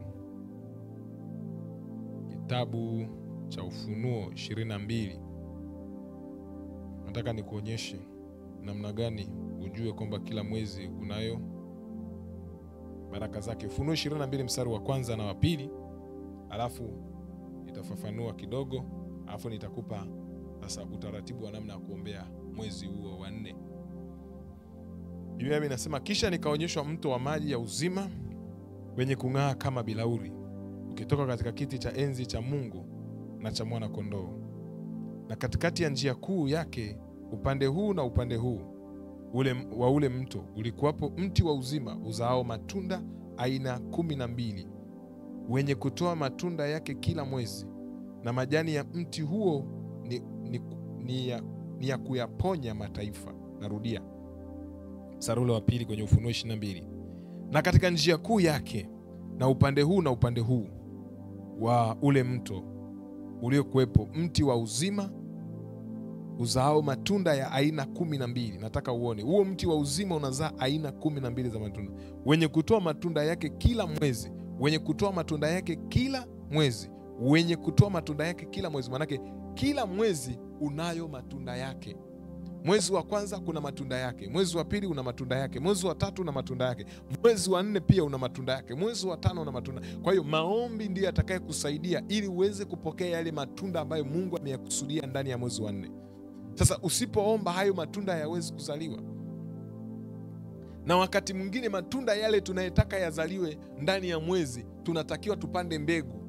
Kitabu cha Ufunuo 22. Nataka nikuonyeshe namna gani ujue kwamba kila mwezi unayo baraka zake. Ufunuo 22 mstari wa kwanza na wa pili. Alafu nitafafanua kidogo, alafu nitakupa sasa utaratibu wa namna ya kuombea mwezi huo wa 4. Biblia inasema, kisha nikaonyeshwa mto wa maji ya uzima wenye kung'aa kama bilauri, ukitoka katika kiti cha enzi cha Mungu na cha mwana kondoo. Na katikati ya njia kuu yake, upande huu na upande huu wa ule mto, ulikuwapo mti wa uzima uzaao matunda aina 12, wenye kutoa matunda yake kila mwezi, na majani ya mti huo ni ya kuyaponya mataifa. Narudia, mstari ule wa pili kwenye Ufunuo 22. Na katika njia kuu yake na upande huu na upande huu wa ule mto uliokuwepo mti wa uzima uzao matunda ya aina 12. Nataka uone huo mti wa uzima unazaa aina 12 za matunda, wenye kutoa matunda yake kila mwezi, wenye kutoa matunda yake kila mwezi, wenye kutoa matunda yake kila mwezi. Manake kila mwezi unayo matunda yake. Mwezi wa kwanza kuna matunda yake, mwezi wa pili una matunda yake, mwezi wa tatu una matunda yake, mwezi wa nne pia una matunda yake, mwezi wa tano una matunda. Kwa hiyo maombi ndiyo atakaye kusaidia ili uweze kupokea yale matunda ambayo Mungu ameyakusudia ndani ya mwezi wa nne. Sasa usipoomba hayo matunda hayawezi kuzaliwa. Na wakati mwingine matunda yale tunayetaka yazaliwe ndani ya mwezi, tunatakiwa tupande mbegu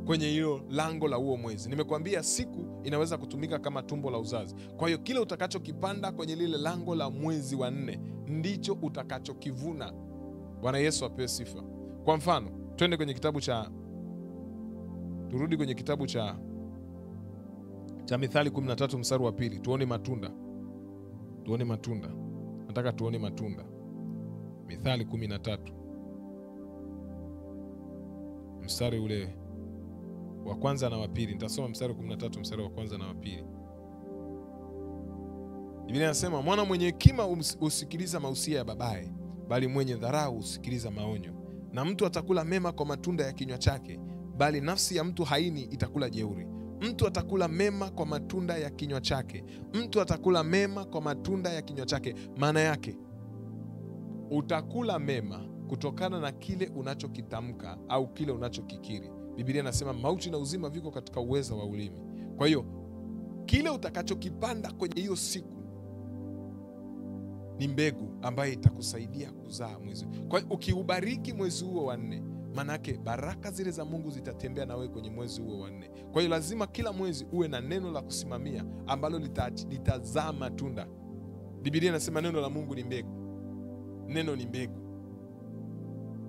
kwenye hilo lango la huo mwezi. Nimekuambia siku inaweza kutumika kama tumbo la uzazi. Kwa hiyo kile utakachokipanda kwenye lile lango la mwezi wa 4 ndicho utakachokivuna. Bwana Yesu apewe sifa. Kwa mfano, twende kwenye kitabu cha turudi kwenye kitabu cha Mithali 13 mstari wa 2. Tuone matunda. Tuone matunda. Nataka tuone matunda. Mithali 13 mstari ule wa kwanza na wa pili. Nitasoma mstari 13 mstari wa kwanza na wa pili. Biblia inasema, mwana mwenye hekima usikiliza mausia ya babaye, bali mwenye dharau usikiliza maonyo. Na mtu atakula mema kwa matunda ya kinywa chake, bali nafsi ya mtu haini itakula jeuri. Mtu atakula mema kwa matunda ya kinywa chake. Mtu atakula mema kwa matunda ya kinywa chake. Maana yake utakula mema kutokana na kile unachokitamka au kile unachokikiri. Biblia inasema mauti na uzima viko katika uweza wa ulimi. Kwa hiyo kile utakachokipanda kwenye hiyo siku ni mbegu ambayo itakusaidia kuzaa mwezi. Kwa hiyo ukiubariki mwezi huo wa 4, manake baraka zile za Mungu zitatembea na wewe kwenye mwezi huo wa 4. Kwa hiyo lazima kila mwezi uwe na neno la kusimamia ambalo litazaa matunda. Biblia inasema neno la Mungu ni mbegu. Neno ni mbegu.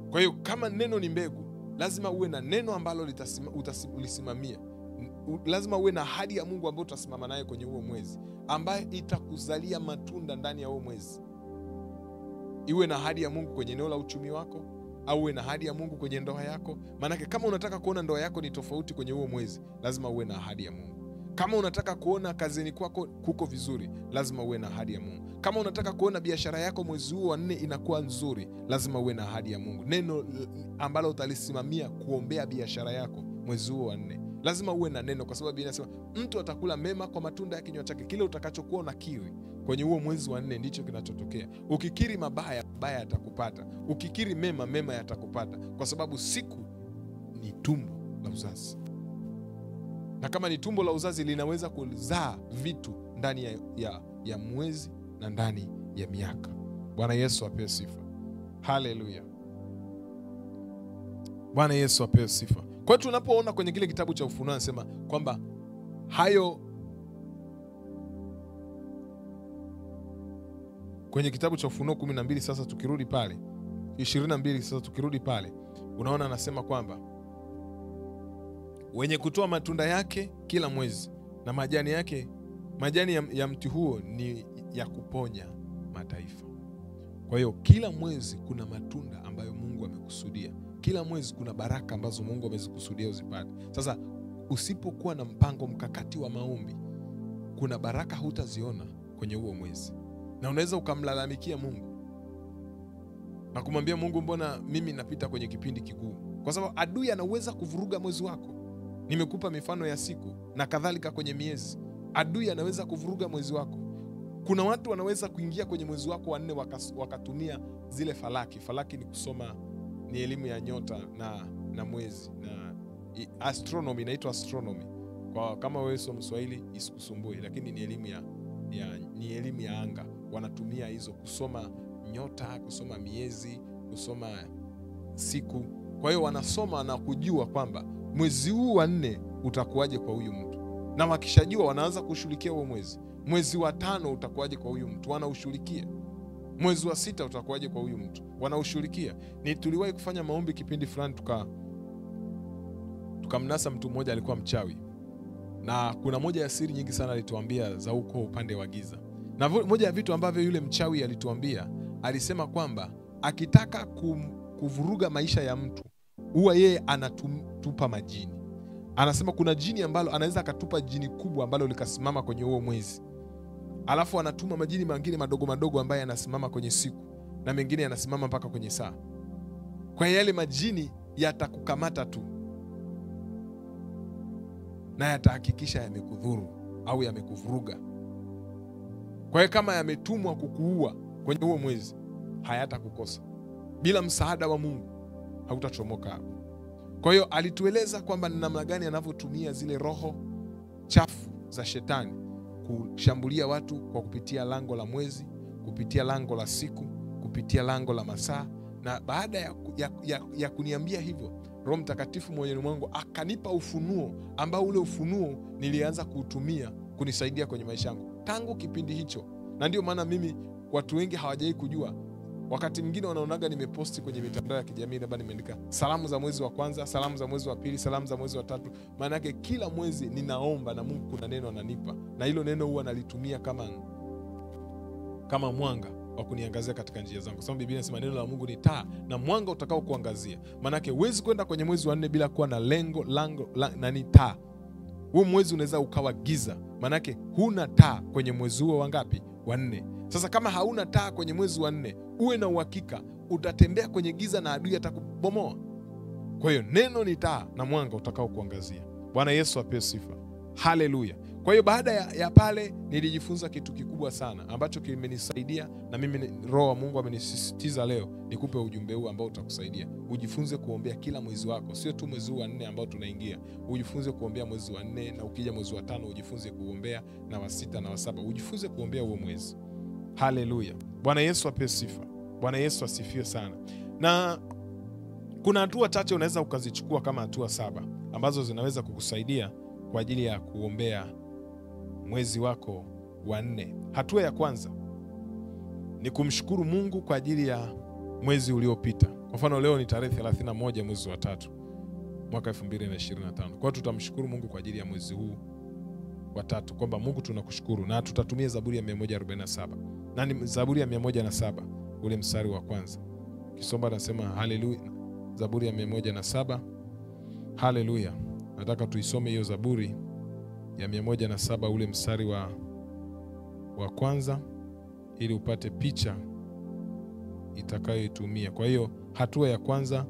Kwa hiyo kama neno ni mbegu, lazima uwe na neno ambalo utalisimamia. Lazima uwe na ahadi ya Mungu ambayo utasimama naye kwenye huo mwezi, ambaye itakuzalia matunda ndani ya huo mwezi. Iwe na ahadi ya Mungu kwenye eneo la uchumi wako, au uwe na ahadi ya Mungu kwenye ndoa yako. Maanake kama unataka kuona ndoa yako ni tofauti kwenye huo mwezi, lazima uwe na ahadi ya Mungu. Kama unataka kuona kazini kwako kuko vizuri, lazima uwe na ahadi ya Mungu. Kama unataka kuona biashara yako mwezi huo wa 4 inakuwa nzuri, lazima uwe na ahadi ya Mungu. Neno ambalo utalisimamia kuombea biashara yako mwezi huo wa 4, lazima uwe na neno, kwa sababu Biblia inasema mtu atakula mema kwa matunda ya kinywa chake. Kile utakachokuwa unakiri kwenye huo mwezi wa 4 ndicho kinachotokea. Ukikiri mabaya, mabaya yatakupata. Ukikiri mema, mema yatakupata, kwa sababu siku ni tumbo la uzazi. Na kama ni tumbo la uzazi, linaweza kuzaa vitu ndani ya mwezi na ndani ya miaka. Bwana Yesu apewe sifa. Haleluya. Bwana Yesu apewe sifa. Kwa hiyo tunapoona kwenye kile kitabu cha Ufunuo anasema kwamba hayo, kwenye kitabu cha Ufunuo 12 sasa tukirudi pale 22 sasa tukirudi pale, unaona anasema kwamba wenye kutoa matunda yake kila mwezi, na majani yake, majani ya mti huo ni ya kuponya mataifa. Kwa hiyo kila mwezi kuna matunda ambayo Mungu amekusudia. Kila mwezi kuna baraka ambazo Mungu amezikusudia uzipate. Sasa usipokuwa na mpango mkakati wa maombi, kuna baraka hutaziona kwenye huo mwezi. Na unaweza ukamlalamikia Mungu na kumwambia Mungu, mbona mimi napita kwenye kipindi kigumu? Kwa sababu adui anaweza kuvuruga mwezi wako. Nimekupa mifano ya siku na kadhalika kwenye miezi. Adui anaweza kuvuruga mwezi wako. Kuna watu wanaweza kuingia kwenye mwezi wako wa 4 wakatumia zile falaki. Falaki ni kusoma, ni elimu ya nyota na mwezi, na astronomy, inaitwa astronomy. Kwa kama wewe sio Mswahili isikusumbue, lakini ni elimu ya anga. Wanatumia hizo kusoma nyota, kusoma miezi, kusoma siku. Kwa hiyo wanasoma na kujua kwamba mwezi huu wa 4 utakuwaje kwa huyu mtu. Na wakishajua wanaanza kushughulikia huo mwezi. Mwezi wa 5 utakuwaje kwa huyu mtu, wanaushughulikia. Mwezi wa 6 utakuwaje kwa huyu mtu, wanaushughulikia. Tuliwahi kufanya maombi kipindi fulani, tukamnasa mtu mmoja alikuwa mchawi. Na kuna moja ya siri nyingi sana alituambia za huko upande wa giza. Na moja ya vitu ambavyo yule mchawi alituambia, alisema kwamba akitaka kuvuruga maisha ya mtu, huwa yeye anatupa majini. Anasema kuna jini ambalo anaweza akatupa jini kubwa ambalo likasimama kwenye huo mwezi. Alafu anatuma majini mengine madogo madogo ambaye yanasimama kwenye siku, na mengine yanasimama mpaka kwenye saa. Kwa yale majini yatakukamata tu, na yatahakikisha yamekudhuru au yamekuvuruga. Kwa hiyo kama yametumwa kukuua kwenye huo mwezi, hayatakukosa. Bila msaada wa Mungu hautachomoka hapo. Kwa hiyo alitueleza kwamba ni namna gani anavyotumia zile roho chafu za shetani kushambulia watu kwa kupitia lango la mwezi, kupitia lango la siku, kupitia lango la masaa. Na baada ya kuniambia hivyo, Roho Mtakatifu moyoni mwangu akanipa ufunuo, ambao ule ufunuo nilianza kuutumia kunisaidia kwenye maisha yangu tangu kipindi hicho. Na ndio maana mimi, watu wengi hawajai kujua, wakati mwingine wanaonaga nimeposti kwenye mitandao ya kijamii labda nimeandika salamu za mwezi wa kwanza, salamu za mwezi wa pili, salamu za mwezi wa tatu. Maana yake kila mwezi ninaomba na Mungu kuna neno ananipa, na hilo neno huwa nalitumia kama mwanga wa kuniangazia katika njia zangu. Sababu Biblia inasema neno la Mungu ni taa na mwanga utakao kuangazia. Maana yake huwezi kwenda kwenye mwezi wa 4 bila kuwa na lango na ni taa. Huo mwezi unaweza ukawa giza. Maana yake huna taa kwenye mwezi huo wangapi? Wa 4. Sasa kama hauna taa kwenye mwezi wa 4, uwe na uhakika utatembea kwenye giza na adui atakubomoa. Kwa hiyo neno ni taa na mwanga utakao kuangazia. Bwana Yesu apewe sifa. Haleluya. Kwa hiyo baada ya pale nilijifunza kitu kikubwa sana ambacho kimenisaidia, na mimi Roho wa Mungu amenisisitiza leo nikupe ujumbe huu ambao utakusaidia. Ujifunze kuombea kila mwezi wako, sio tu mwezi wa 4 ambao tunaingia. Ujifunze kuombea mwezi wa 4, na ukija mwezi wa 5 ujifunze kuombea, na wa 6 na wa 7 ujifunze kuombea huo mwezi. Haleluya. Bwana Yesu apewe sifa. Bwana Yesu asifiwe sana. Na kuna hatua chache unaweza ukazichukua kama hatua 7 ambazo zinaweza kukusaidia kwa ajili ya kuombea mwezi wako wa 4. Hatua ya kwanza ni kumshukuru Mungu kwa ajili ya mwezi uliopita. Kwa mfano leo ni tarehe 31 mwezi wa 3 mwaka 2025. Kwa hiyo tutamshukuru Mungu kwa ajili ya mwezi huu wa 3, kwamba Mungu tunakushukuru, na tutatumia Zaburi ya 147. Na ni Zaburi ya 107 ule mstari wa kwanza. Kisomba nasema haleluya. Zaburi ya 107. Haleluya. Nataka tuisome hiyo Zaburi ya 107 ule mstari wa kwanza ili upate picha itakayoitumia. Kwa hiyo hatua ya kwanza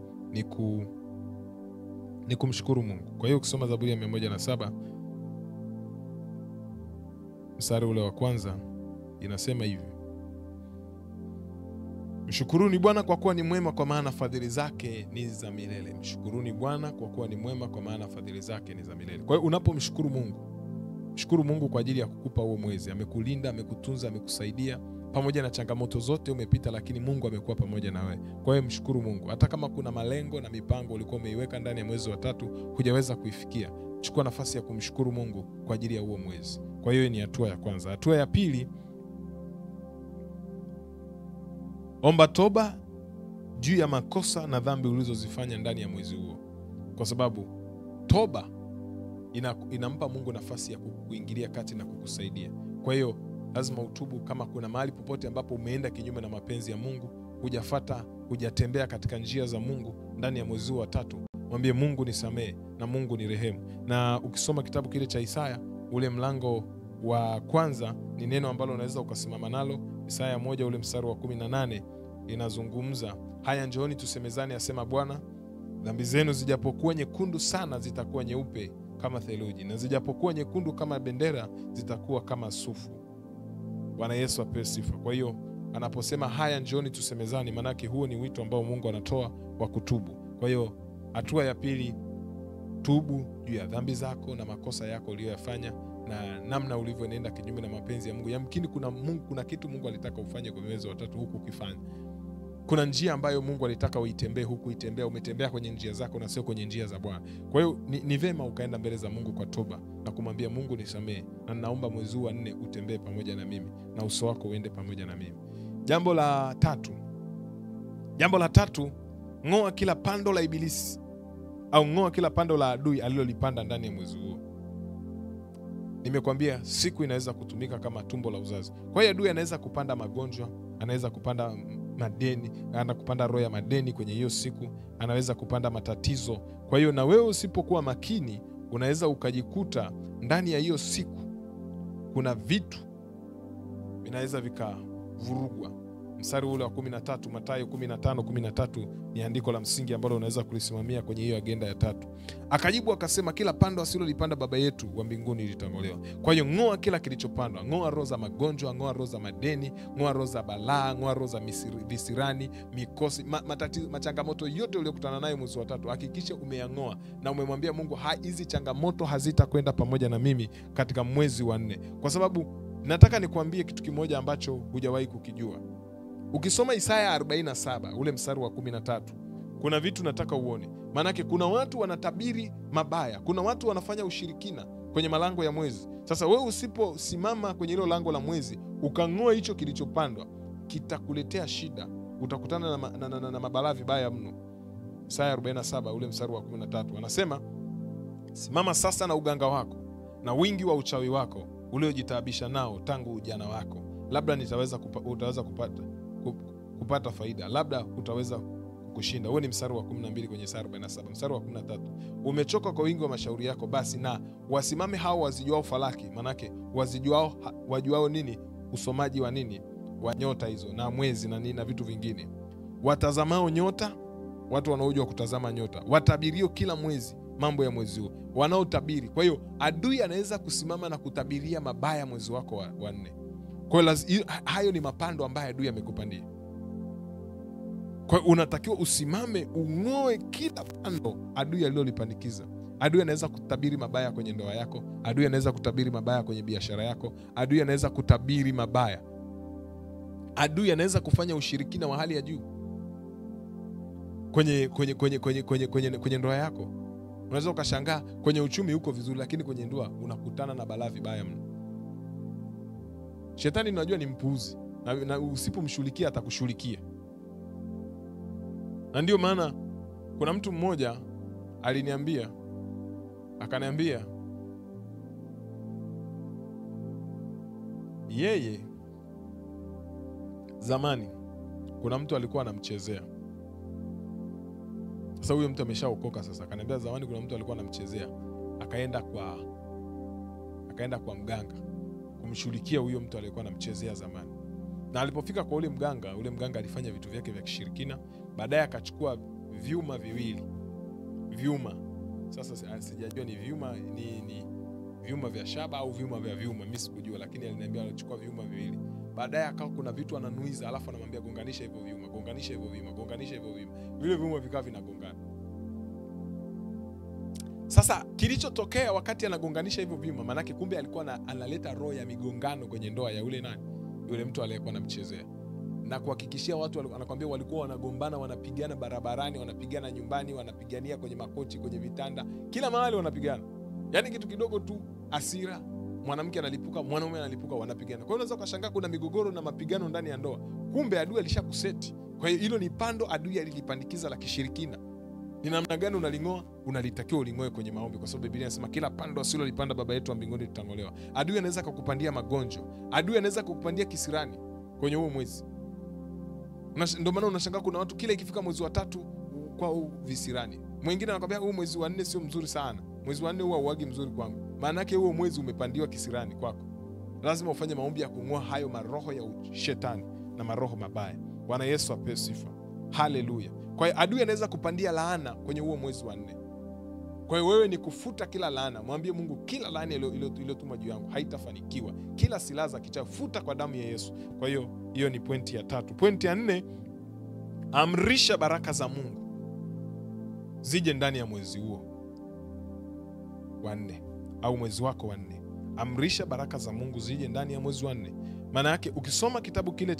ni kumshukuru Mungu. Kwa hiyo ukisoma Zaburi ya 107 mstari ule wa kwanza inasema hivi: Mshukuruni Bwana kwa kuwa ni mwema, kwa maana fadhili zake ni za milele. Mshukuruni Bwana kwa kuwa ni mwema, kwa maana fadhili zake ni za milele. Kwa hiyo unapomshukuru Mungu, mshukuru Mungu kwa ajili ya kukupa huo mwezi. Amekulinda, amekutunza, amekusaidia pamoja na changamoto zote umepita, lakini Mungu amekuwa pamoja na wewe. Kwa hiyo mshukuru Mungu. Hata kama kuna malengo na mipango ulikuwa umeiweka ndani ya mwezi wa 3 hujaweza kuifikia, chukua nafasi ya kumshukuru Mungu kwa ajili ya huo mwezi. Kwa hiyo ni hatua ya kwanza. Hatua ya pili, omba toba juu ya makosa na dhambi ulizozifanya ndani ya mwezi huo. Kwa sababu toba inampa Mungu nafasi ya kuingilia kati na kukusaidia. Kwa hiyo lazima utubu. Kama kuna mahali popote ambapo umeenda kinyume na mapenzi ya Mungu, hujatembea katika njia za Mungu ndani ya mwezi wa 3, mwambie Mungu nisamehe na Mungu ni rehemu. Na ukisoma kitabu kile cha Isaya ule mlango wa kwanza, ni neno ambalo unaweza ukasimama nalo. Isaya 1 ule mstari wa 18 inazungumza, haya njooni tusemezane, asema Bwana, dhambi zenu zijapokuwa nyekundu sana zitakuwa nyeupe kama theluji, na zijapokuwa nyekundu kama bendera zitakuwa kama sufu. Bwana Yesu apewe sifa. Kwa hiyo anaposema haya njooni tusemezane, manake huo ni wito ambao Mungu anatoa wa kutubu. Kwa hiyo hatua ya pili, tubu juu ya dhambi zako na makosa yako uliyoyafanya na namna ulivyoenda kinyume na mapenzi ya Mungu. Yamkini kuna kitu Mungu alitaka ufanye kwa mwezi wa 3 huku ukifanya. Kuna njia ambayo Mungu alitaka uitembee, huku umetembea kwenye njia zako na sio kwenye njia za Bwana. Kwa hiyo ni vema ukaenda mbele za Mungu kwa toba na kumwambia Mungu nisamehe, na naomba mwezi wa 4 utembee pamoja na mimi na uso wako uende pamoja na mimi. Jambo la tatu, ng'oa kila pando la ibilisi au ng'oa kila pando la adui alilolipanda ndani ya mwezi huo. Nimekwambia siku inaweza kutumika kama tumbo la uzazi. Kwa hiyo adui anaweza kupanda magonjwa, anaweza kupanda madeni, anaweza kupanda roho ya madeni kwenye hiyo siku, anaweza kupanda matatizo. Kwa hiyo na wewe usipokuwa makini, unaweza ukajikuta ndani ya hiyo siku kuna vitu vinaweza vikavurugwa. Mstari ule wa 13, Mathayo 15:13 ni andiko la msingi ambalo unaweza kulisimamia kwenye hiyo agenda ya 3. Akajibu akasema, kila pando asilolipanda Baba yetu wa mbinguni litang'olewa. Kwa hiyo ng'oa kila kilichopandwa. Ng'oa roho za magonjwa, ng'oa roho za madeni, ng'oa roho za balaa, ng'oa roho za visirani, mikosi, matatizo, machangamoto yote uliyokutana nayo mwezi wa 3. Hakikisha umeyang'oa na umemwambia Mungu, hizi changamoto hazitakwenda pamoja na mimi katika mwezi wa 4. Kwa sababu nataka nikuambie kitu kimoja ambacho hujawahi kukijua. Ukisoma Isaya 47 ule mstari wa 13, kuna vitu nataka uone. Maanake kuna watu wanatabiri mabaya, kuna watu wanafanya ushirikina kwenye malango ya mwezi. Sasa wewe usiposimama kwenye hilo lango la mwezi ukang'oa hicho kilichopandwa, kitakuletea shida, utakutana na mabalaa vibaya mno. Isaya 47 ule mstari wa 13 anasema, simama sasa na uganga wako na wingi wa uchawi wako uliojitaabisha nao tangu ujana wako, labda utaweza kupata faida, labda utaweza kushinda. Huo ni mstari wa 12 kwenye Isaya 47. Mstari wa 13, umechoka kwa wingi wa mashauri yako, basi na wasimame hao wazijuao falaki. Manake wajuao nini? Usomaji wa nini? Wa nyota hizo na mwezi na nini na vitu vingine. Watazamao nyota, watu wanaojua kutazama nyota. Watabirio kila mwezi mambo ya mwezi huo, wanaotabiri. Kwa hiyo adui anaweza kusimama na kutabiria mabaya mwezi wako wa 4. Kwa hiyo hayo ni mapando ambayo adui amekupandia. Kwa hiyo unatakiwa usimame, ung'oe kila pando adui alilolipandikiza. Adui anaweza kutabiri mabaya kwenye ndoa yako, adui anaweza kutabiri mabaya kwenye biashara yako, adui anaweza kutabiri mabaya. Adui anaweza kufanya ushirikina wa hali ya juu kwenye ndoa yako. Unaweza ukashangaa kwenye uchumi uko vizuri, lakini kwenye ndoa unakutana na balaa vibaya mno. Shetani unajua ni mpuuzi, na usipomshughulikia atakushughulikia. Na ndio maana kuna mtu mmoja akaniambia yeye zamani kuna mtu alikuwa anamchezea. Sasa huyo mtu ameshaokoka sasa. Akaniambia zamani kuna mtu alikuwa anamchezea, akaenda kwa mganga kumshughulikia huyo mtu aliyekuwa anamchezea zamani. Na alipofika kwa ule mganga alifanya vitu vyake vya kishirikina. Baadaye akachukua vyuma viwili. Sasa sijajua ni vyuma vya shaba au vyuma vya vyuma, mimi sikujua, lakini aliniambia alichukua vyuma viwili. Baadaye akawa kuna vitu ananuiza, alafu anamwambia gonganisha hivyo vyuma, gonganisha hivyo vyuma, gonganisha hivyo vyuma. Vile vyuma vikawa vinagongana. Sasa kilichotokea wakati anagonganisha hivyo vyuma, manake kumbe alikuwa analeta roho ya migongano kwenye ndoa ya yule mtu aliyekuwa anamchezea. Na kuhakikishia watu, anakuambia walikuwa wanagombana, wanapigana barabarani, wanapigana nyumbani, wanapigania kwenye makochi, kwenye vitanda, kila mahali wanapigana. Yaani kitu kidogo tu hasira, mwanamke analipuka, mwanaume analipuka, wanapigana. Kwa hiyo unaweza ukashangaa kuna migogoro na mapigano ndani ya ndoa. Kumbe adui alishakuseti. Kwa hiyo hilo ni pando adui alilipandikiza la kishirikina. Ni namna gani unaling'oa? Unalitakiwa uling'oe kwenye maombi, kwa sababu Biblia inasema kila pando asilolipanda Baba yetu wa mbinguni litang'olewa. Adui anaweza kukupandia magonjwa, adui anaweza kukupandia kisirani kwenye huo mwezi. Ndio maana unashangaa kuna watu kila ikifika mwezi wa 3 kwa visirani. Mwingine anakuambia huu mwezi wa 4 sio mzuri sana. Mwezi wa 4 huwa uagi mzuri kwangu. Maana yake huo mwezi umepandiwa kisirani kwako. Lazima ufanye maombi ya kung'oa hayo maroho ya shetani na maroho mabaya. Bwana Yesu apewe sifa. Haleluya. Kwa hiyo adui anaweza kupandia laana kwenye huo mwezi wa 4. Kwa hiyo wewe ni kufuta kila laana. Mwambie Mungu, kila laana iliyotumwa juu yangu haitafanikiwa. Kila silaha za kichawi futa kwa damu ya Yesu. Kwa hiyo ni pointi ya 3. Pointi ya 4, amrisha baraka za Mungu zije ndani ya mwezi huo wa 4 au mwezi wako wa 4. Amrisha baraka za Mungu zije ndani ya mwezi wa 4. Maana yake ukisoma kitabu kile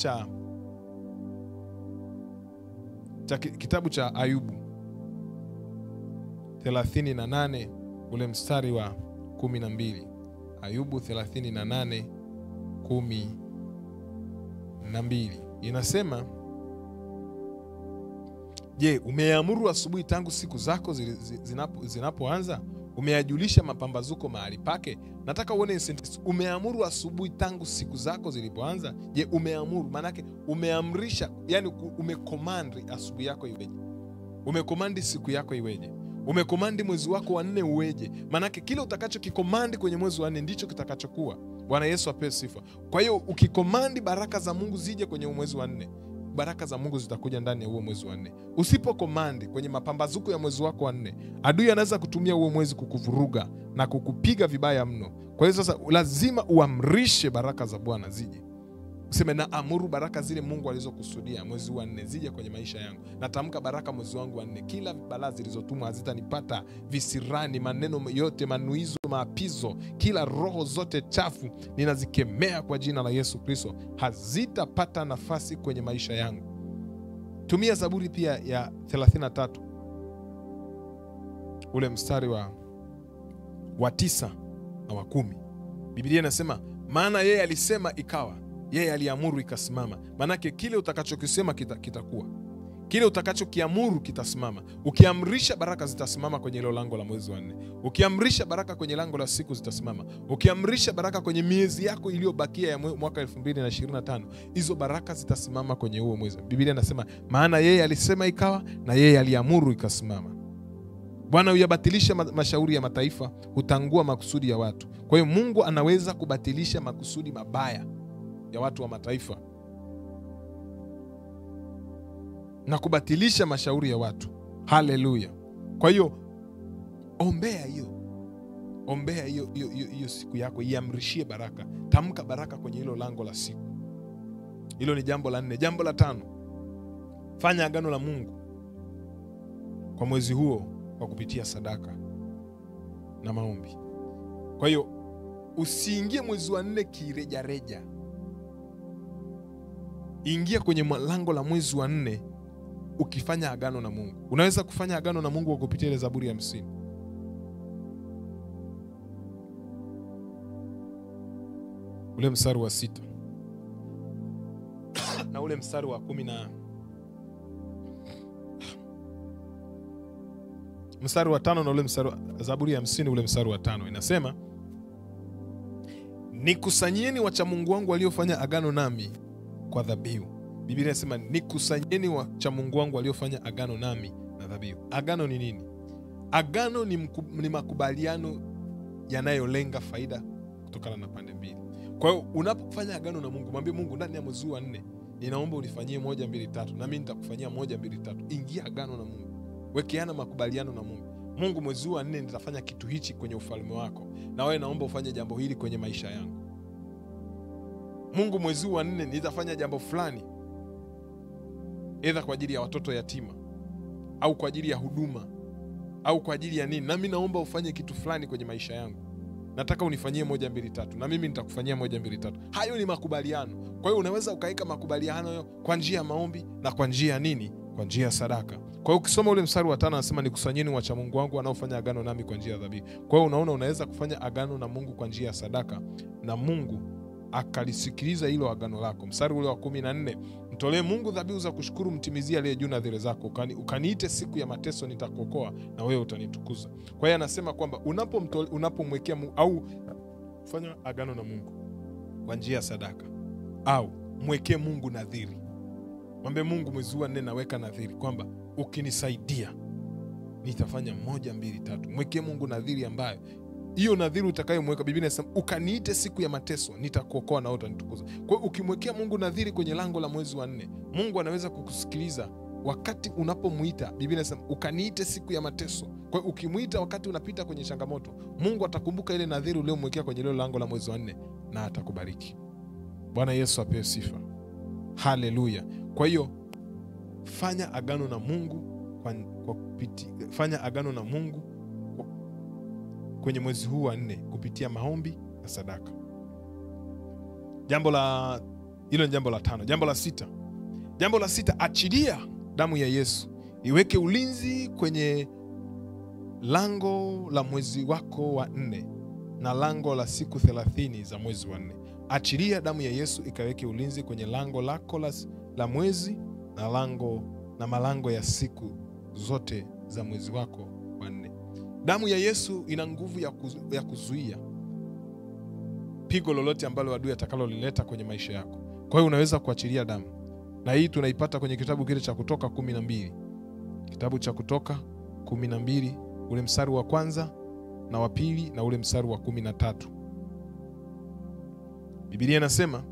kitabu cha Ayubu 38 ule mstari wa 12. Ayubu 38:12 inasema, je, umeamuru asubuhi tangu siku zako zinapoanza? Umeyajulisha mapambazuko mahali pake. Nataka uone sentence. Umeamuru asubuhi tangu siku zako zilipoanza. Je, umeamuru? Manake umeamrisha, yani umekomandi asubuhi yako iweje. Umekomandi siku yako iweje. Umekomandi mwezi wako wa 4 uweje. Manake kile utakacho kikomandi kwenye mwezi wa 4 ndicho kitakachokuwa. Bwana Yesu apewe sifa. Kwa hiyo ukikomandi baraka za Mungu zije kwenye mwezi wa 4, baraka za Mungu zitakuja ndani ya huo mwezi wa 4. Usipokomandi kwenye mapambazuko ya mwezi wako wa 4, adui anaweza kutumia huo mwezi kukuvuruga na kukupiga vibaya mno. Kwa hiyo sasa lazima uamrishe baraka za Bwana zije. Useme na amuru baraka zile Mungu alizokusudia mwezi wa 4 zije kwenye maisha yangu. Natamka baraka mwezi wangu wa 4. Kila balaa zilizotumwa hazitanipata, visirani, maneno yote, manuizo, maapizo, kila roho zote chafu ninazikemea kwa jina la Yesu Kristo. Hazitapata nafasi kwenye maisha yangu. Tumia Zaburi pia ya 33. Ule mstari wa 9 na wa 10. Biblia inasema, maana yeye alisema ikawa, yeye aliamuru ikasimama. Manake kile utakachokisema kitakuwa. Kile utakachokiamuru kitasimama. Ukiamrisha baraka zitasimama kwenye hilo lango la mwezi wa 4. Ukiamrisha baraka kwenye lango la siku zitasimama. Ukiamrisha baraka kwenye miezi yako iliyobakia ya mwaka 2025, hizo baraka zitasimama kwenye huo mwezi. Biblia inasema, maana yeye alisema ikawa na yeye aliamuru ikasimama. Bwana huyabatilisha mashauri ya mataifa, hutangua makusudi ya watu. Kwa hiyo Mungu anaweza kubatilisha makusudi mabaya ya watu wa mataifa na kubatilisha mashauri ya watu. Haleluya. Kwa hiyo ombea hiyo siku yako, iamrishie baraka. Tamka baraka kwenye hilo lango la siku. Hilo ni jambo la 4. Jambo la 5, fanya agano la Mungu kwa mwezi huo kwa kupitia sadaka na maombi. Kwa hiyo usiingie mwezi wa 4 kirejareja. Ingia kwenye lango la mwezi wa 4 ukifanya agano na Mungu. Unaweza kufanya agano na Mungu kwa kupitia ile Zaburi ya 50. Ule mstari wa 6 na ule mstari wa 10 na mstari wa 5 na ule mstari wa Zaburi ya 50 ule mstari wa 5 inasema, nikusanyieni wacha Mungu wangu waliofanya agano nami kwa dhabihu. Biblia inasema nikusanyieni wacha Mungu wangu waliofanya agano nami na dhabihu. Agano ni nini? Agano ni makubaliano yanayolenga faida kutokana na pande mbili. Kwa hiyo unapofanya agano na Mungu, mwambie Mungu, ndani ya mwezi wa 4 ninaomba unifanyie 1 2 3 na mimi nitakufanyia 1 2 3. Ingia agano na Mungu. Wekeana makubaliano na Mungu. Mungu, mwezi wa 4 nitafanya kitu hichi kwenye ufalme wako, na wewe naomba ufanye jambo hili kwenye maisha yangu. Mungu, mwezi wa 4 nitafanya jambo fulani, aidha kwa ajili ya watoto yatima au kwa ajili ya huduma au kwa ajili ya nini, na mimi naomba ufanye kitu fulani kwenye maisha yangu. Nataka unifanyie 1 2 3 na mimi nitakufanyia 1 2 3. Hayo ni makubaliano. Kwa hiyo unaweza ukaweka makubaliano kwa njia ya maombi na kwa njia ya nini? Kwa njia ya sadaka. Kwa hiyo ukisoma ule mstari wa 5 anasema nikusanyeni wacha Mungu wangu wanaofanya agano nami kwa njia ya dhabihu. Kwa hiyo unaona, unaweza kufanya agano na Mungu kwa njia ya sadaka na Mungu akalisikiliza hilo agano lako. Mstari ule wa 14, mtolee Mungu dhabihu za kushukuru, mtimizie aliye juu nadhiri zako. Ukaniite siku ya mateso, nitakuokoa na wewe utanitukuza. Kwa hiyo anasema kwamba unapomwekea Mungu au fanya agano na Mungu kwa njia ya sadaka au mwekee Mungu nadhiri. Mwambie Mungu, mwezi wa 4 naweka nadhiri kwamba ukinisaidia nitafanya 1 2 3. Mwekee Mungu nadhiri ambayo hiyo nadhiri utakayomweka, Biblia inasema ukaniite siku ya mateso, nitakuokoa na utanitukuza. Kwa hiyo ukimwekea Mungu nadhiri kwenye lango la mwezi wa 4, Mungu anaweza kukusikiliza wakati unapomuita. Biblia inasema ukaniite siku ya mateso. Kwa hiyo ukimuita wakati unapita kwenye changamoto, Mungu atakumbuka ile nadhiri uliyomwekea kwenye ile lango la mwezi wa 4 na atakubariki. Bwana Yesu apewe sifa. Haleluya. Kwa hiyo fanya agano na Mungu fanya agano na Mungu kwenye mwezi huu wa 4 kupitia maombi na sadaka. Hilo ni jambo la 5. Jambo la 6, achilia damu ya Yesu iweke ulinzi kwenye lango la mwezi wako wa 4 na lango la siku 30 za mwezi wa 4. Achilia damu ya Yesu ikaweke ulinzi kwenye lango lako la mwezi na malango ya siku zote za mwezi wako wa 4. Damu ya Yesu ina nguvu ya kuzuia pigo lolote ambalo adui atakalolileta kwenye maisha yako. Kwa hiyo unaweza kuachilia damu. Na hii tunaipata kwenye kitabu kile cha Kutoka 12. Kitabu cha Kutoka 12 ule mstari wa kwanza na wa pili na ule mstari wa 13. Biblia inasema,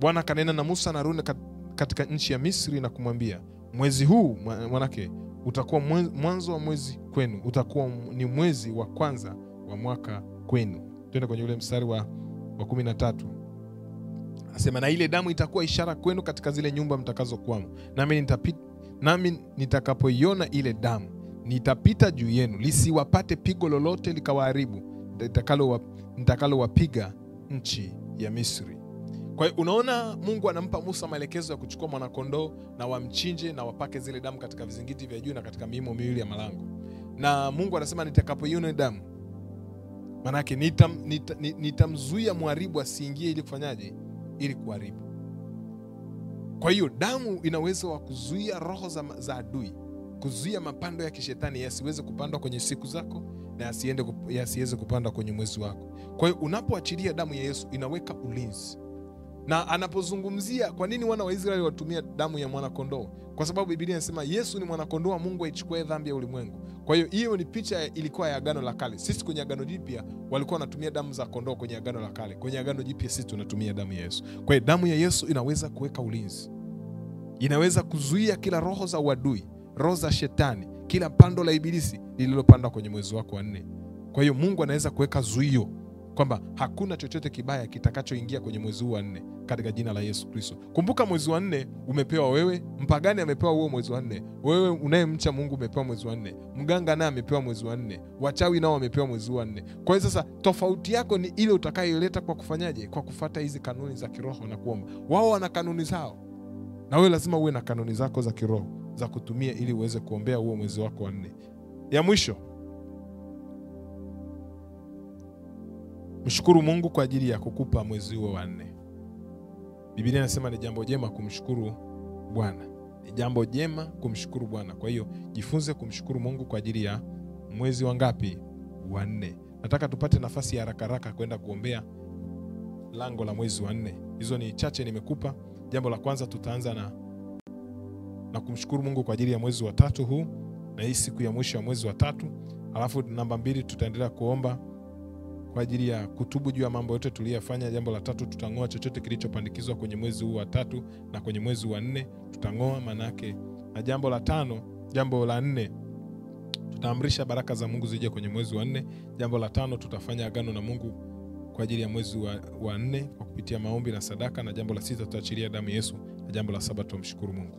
Bwana kanena na Musa na Haruni katika nchi ya Misri na kumwambia, mwezi huu mwanake utakuwa mwanzo wa mwezi kwenu, utakuwa ni mwezi wa kwanza wa mwaka kwenu. Twende kwenye ule mstari wa 13. Asema, na ile damu itakuwa ishara kwenu katika zile nyumba mtakazokuwamo. Nami nitakapoiona ile damu, nitapita juu yenu, lisiwapate pigo lolote likawaharibu nitakalowapiga nchi ya Misri. Kwa hiyo unaona Mungu anampa Musa maelekezo ya kuchukua mwanakondoo na wamchinje na wapake zile damu katika vizingiti vya juu na katika miimo miwili ya malango. Na Mungu anasema nitakapoiona damu, maana yake nitamzuia mharibu asiingie ili kufanyaje? Ili kuharibu. Kwa hiyo damu ina uwezo wa kuzuia roho za adui, kuzuia mapando ya kishetani yasiweze kupandwa kwenye siku zako na yasiweze kupandwa kwenye mwezi wako. Kwa hiyo unapoachilia damu ya Yesu inaweka ulinzi. Na anapozungumzia kwa nini wana wa Israeli watumia damu ya mwana kondoo, kwa sababu Biblia inasema Yesu ni mwana kondoo wa Mungu aichukue dhambi ya ulimwengu. Kwa hiyo hiyo ni picha ilikuwa ya agano la kale. Sisi kwenye agano jipya walikuwa wanatumia damu za kondoo kwenye agano la kale. Kwenye agano jipya sisi tunatumia damu ya Yesu. Kwa hiyo damu ya Yesu inaweza kuweka ulinzi. Inaweza kuzuia kila roho za uadui, roho za shetani, kila pando la ibilisi lililopanda kwenye mwezi wako wa 4. Kwa hiyo Mungu anaweza kuweka zuio kwamba hakuna chochote kibaya kitakachoingia kwenye mwezi huu wa 4 katika jina la Yesu Kristo. Kumbuka mwezi wa 4 umepewa wewe, mpagani amepewa huo mwezi wa 4. Wewe unayemcha Mungu umepewa mwezi wa 4. Mganga naye amepewa mwezi wa 4. Wachawi nao wamepewa mwezi wa 4. Kwa hiyo sasa tofauti yako ni ile utakayoleta kwa kufanyaje? Kwa kufuata hizi kanuni za kiroho na kuomba. Wao wana kanuni zao. Na wewe lazima uwe na kanuni zako za kiroho za kutumia ili uweze kuombea huo mwezi wako wa 4. Ya mwisho, mshukuru Mungu kwa ajili ya kukupa mwezi huo wa 4. Biblia inasema ni jambo jema kumshukuru Bwana. Ni jambo jema kumshukuru Bwana. Kwa hiyo jifunze kumshukuru Mungu kwa ajili ya mwezi wa ngapi? Wa 4. Nataka tupate nafasi ya haraka kwenda kuombea lango la mwezi wa 4. Hizo ni chache nimekupa. Jambo la kwanza tutaanza na kumshukuru Mungu kwa ajili ya mwezi wa 3 huu na hii siku ya mwisho ya mwezi wa 3. Alafu namba 2 tutaendelea kuomba kwa ajili ya kutubu juu ya mambo yote tuliyofanya. Jambo la 3 tutang'oa chochote kilichopandikizwa kwenye mwezi huu wa 3 na kwenye mwezi wa 4 tutang'oa manake. Na jambo la 4 tutaamrisha baraka za Mungu zije kwenye mwezi wa 4. Jambo la 5 tutafanya agano na Mungu kwa ajili ya mwezi wa 4 kwa kupitia maombi na sadaka. Na jambo la 6 tutaachilia damu ya Yesu. Na jambo la 7 tumshukuru Mungu.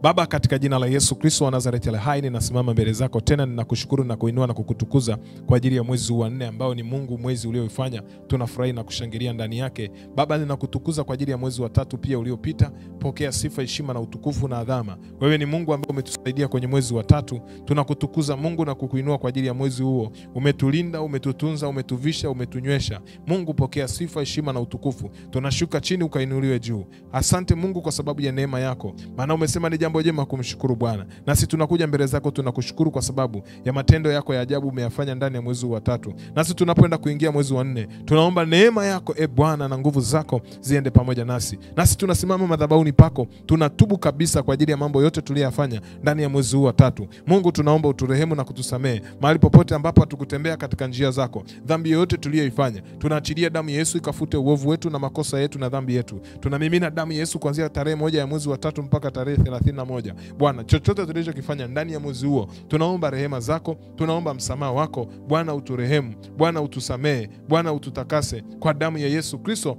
Baba, katika jina la Yesu Kristo wa Nazareti aliye hai, ninasimama mbele zako tena, ninakushukuru na kuinua na kukutukuza kwa ajili ya mwezi wa 4 ambao ni Mungu mwezi ulioifanya tunafurahi na kushangilia ndani yake. Baba, ninakutukuza kwa ajili ya mwezi wa 3 pia uliopita. Pokea sifa, heshima na utukufu na adhama. Wewe ni Mungu ambaye umetusaidia kwenye mwezi wa 3. Tunakutukuza Mungu na kukuinua kwa ajili ya mwezi huo. Umetulinda, umetutunza, umetuvisha, umetunywesha. Mungu, pokea sifa, heshima na utukufu. Tunashuka chini ukainuliwe juu. Asante Mungu kwa sababu ya neema yako. Maana umesema ni jambo jema kumshukuru Bwana. Nasi tunakuja mbele zako tunakushukuru kwa sababu ya matendo yako ya ajabu umeyafanya ndani ya mwezi wa 3. Nasi tunapoenda kuingia mwezi wa 4, tunaomba neema yako Bwana na nguvu zako ziende pamoja nasi. Nasi tunasimama madhabahuni pako, tunatubu kabisa kwa ajili ya mambo yote tuliyofanya ndani ya mwezi wa 3. Mungu, tunaomba uturehemu na kutusamehe mahali popote ambapo hatukutembea katika njia zako. Dhambi yote tuliyoifanya, tunaachilia damu ya Yesu ikafute uovu wetu na makosa yetu na dhambi yetu. Tunamimina damu ya Yesu kuanzia tarehe 1 ya mwezi wa 3 mpaka tarehe 31. Bwana, chochote tulichokifanya ndani ya mwezi huo, tunaomba rehema zako, tunaomba msamaha wako. Bwana, uturehemu, Bwana utusamehe, Bwana ututakase kwa damu ya Yesu Kristo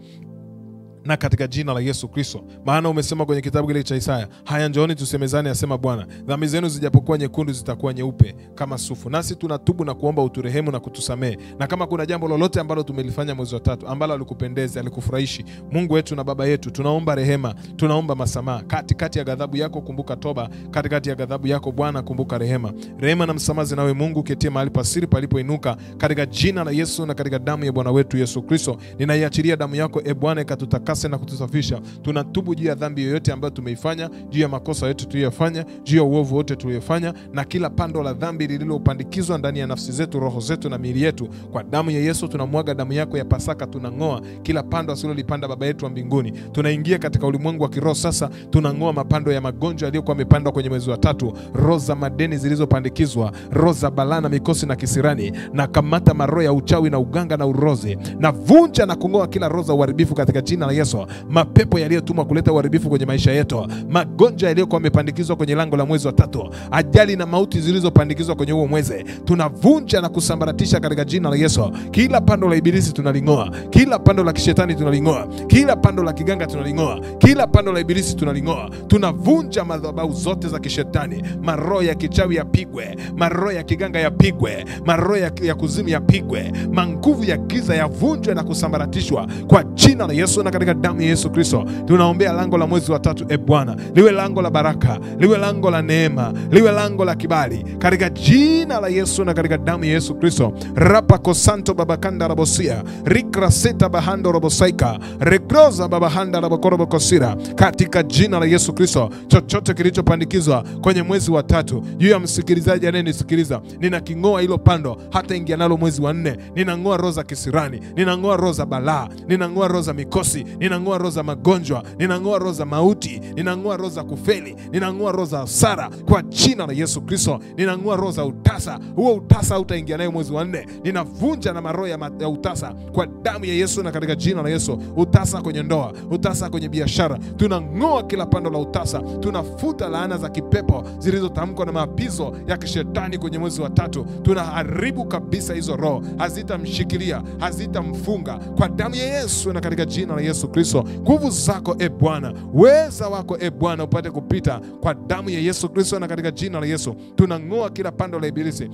na katika jina la Yesu Kristo. Maana umesema kwenye kitabu kile cha Isaya, haya njooni tusemezane, asema Bwana, dhambi zenu zijapokuwa nyekundu zitakuwa nyeupe kama sufu. Nasi tunatubu na kuomba uturehemu na kutusamehe. Na kama kuna jambo lolote ambalo tumelifanya mwezi wa 3 ambalo alikupendezi, alikufurahishi, Mungu wetu na Baba yetu, tunaomba rehema, tunaomba masamaha. Katikati ya ghadhabu yako kumbuka toba, katikati ya ghadhabu yako Bwana kumbuka rehema. Rehema na msamaha zinawe Mungu ketie mahali pasiri palipoinuka katika jina la Yesu na katika damu ya Bwana wetu Yesu Kristo. Ninaiachilia damu yako Bwana ikatutaka kututakasa na kutusafisha. Tunatubu juu ya dhambi yoyote ambayo tumeifanya, juu ya makosa yote tuliyofanya, juu ya uovu wote tuliyofanya, na kila pando la dhambi lililopandikizwa ndani ya nafsi zetu, roho zetu na miili yetu. Kwa damu ya Yesu tunamwaga damu yako ya Pasaka, tunang'oa kila pando asilolipanda Baba yetu wa mbinguni. Tunaingia katika ulimwengu wa kiroho sasa, tunang'oa mapando ya magonjwa yaliyokuwa yamepandwa kwenye mwezi wa tatu, roho za madeni zilizopandikizwa, roho za balaa na mikosi na kisirani, na kamata maroho ya uchawi na uganga na urozi, na vunja na kung'oa kila roho za uharibifu katika jina la Yesu. Mapepo yaliyotumwa kuleta uharibifu kwenye maisha yetu, magonjwa yaliyokuwa yamepandikizwa kwenye lango la mwezi wa tatu, ajali na mauti zilizopandikizwa kwenye huo mwezi, tunavunja na kusambaratisha katika jina la Yesu. Kila pando la ibilisi tunaling'oa, kila pando la kishetani tunaling'oa, kila pando la kiganga tunaling'oa, kila pando la ibilisi tunaling'oa. Tunavunja madhabahu zote za kishetani, maroho ya kichawi yapigwe, maroho ya kiganga yapigwe, maroho ya kuzimu yapigwe, manguvu ya giza yavunjwe na kusambaratishwa kwa jina la Yesu na katika damu ya Yesu Kristo. Tunaombea lango la mwezi wa tatu, Bwana, liwe lango la baraka, liwe lango la neema, liwe lango la kibali katika jina la Yesu na katika damu ya Yesu Kristo. Rapa kosanto babakanda rabosia, rikra seta bahando robosaika, regroza babahanda rabokorobo kosira, katika jina la Yesu Kristo. Chochote kilichopandikizwa kwenye mwezi wa tatu juu ya msikilizaji anayenisikiliza, ninaking'oa hilo pando hata ingia nalo mwezi wa 4. Ninang'oa roho za kisirani, ninang'oa roho za balaa, ninang'oa roho za mikosi, ninang'oa roho za magonjwa, ninang'oa roho za mauti, ninang'oa roho za kufeli, ninang'oa roho za hasara kwa jina la Yesu Kristo. Ninang'oa roho za utasa, huo utasa utaingia nayo mwezi wa 4. Ninavunja na maroho ya utasa kwa damu ya Yesu na katika jina la Yesu. Utasa kwenye ndoa, utasa kwenye biashara, tunang'oa kila pando la utasa. Tunafuta laana za kipepo zilizotamkwa na maapizo ya kishetani kwenye mwezi wa tatu. Tunaharibu kabisa hizo roho, hazitamshikilia, hazitamfunga kwa damu ya Yesu na katika jina la Yesu Kristo. Nguvu zako Bwana, uweza wako Bwana upate kupita kwa damu ya Yesu Kristo na katika jina la Yesu. Tunang'oa kila pando la ibilisi,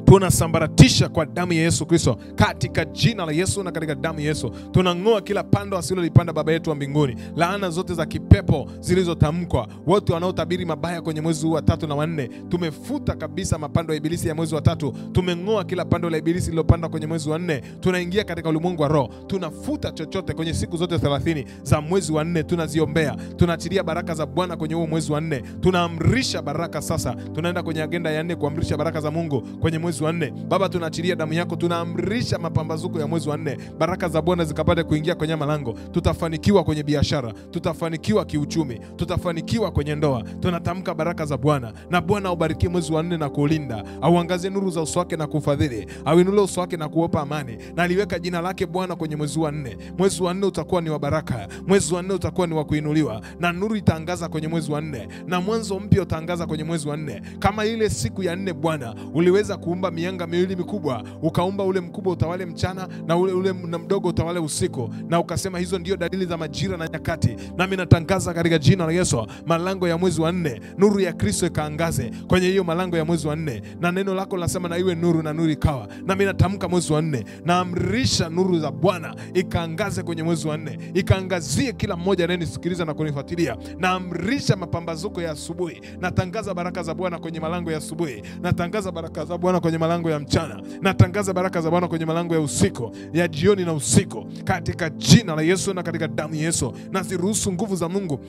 tunasambaratisha kwa damu ya Yesu Kristo katika jina la Yesu na katika damu ya Yesu. Tunang'oa kila pando asilolipanda Baba yetu wa mbinguni, laana zote za kipepo zilizotamkwa, wote wanaotabiri mabaya kwenye mwezi wa tatu na wa 4. Tumefuta kabisa mapando ya ibilisi ya mwezi wa tatu. Tumeng'oa kila pando la ibilisi lililopanda kwenye mwezi wa 4. Tunaingia katika ulimwengu wa roho. Tunafuta chochote kwenye siku zote 30 za mwezi wa 4. Tunaziombea, tunaachilia baraka za Bwana kwenye huo mwezi wa 4. Tunaamrisha baraka sasa. Tunaenda kwenye agenda ya 4 kuamrisha baraka za Mungu kwenye mwezi wa 4. Baba, tunaachilia damu yako, tunaamrisha mapambazuko ya mwezi wa 4. Baraka za Bwana zikapate kuingia kwenye malango. Tutafanikiwa kwenye biashara, tutafanikiwa kiuchumi, tutafanikiwa kwenye ndoa. Tunatamka baraka za Bwana, na Bwana ubarikie mwezi wa 4 na kuulinda, auangazie nuru za uso wake na kufadhili, auinulie uso wake na kuopa amani. Na aliweka jina lake Bwana kwenye mwezi wa 4. Mwezi wa 4 utakuwa ni wa baraka, mwezi wa 4 utakuwa ni wa kuinuliwa, na nuru itaangaza kwenye mwezi wa 4, na mwanzo mpya utaangaza kwenye mwezi wa 4. Kama ile siku ya 4 Bwana uliweza kuumba mianga miwili mikubwa, ukaumba ule mkubwa utawale mchana na ule mdogo utawale usiku, na ukasema hizo ndio dalili za majira na nyakati. Nami natangaza katika jina la Yesu, malango ya mwezi wa 4, nuru ya Kristo ikaangaze kwenye hiyo malango ya mwezi wa 4. Na neno lako linasema na iwe nuru, na nuru ikawa. Nami natamka mwezi wa 4, naamrisha nuru za Bwana ikaangaze kwenye mwezi wa 4, ikaangazie kila mmoja anayenisikiliza na kunifuatilia. Naamrisha mapambazuko ya asubuhi, natangaza baraka za Bwana kwenye malango ya asubuhi, natangaza baraka za Bwana kwenye malango ya mchana, natangaza baraka za Bwana kwenye malango ya usiku, ya jioni na usiku, katika jina la Yesu na katika damu ya Yesu. Na ziruhusu nguvu za Mungu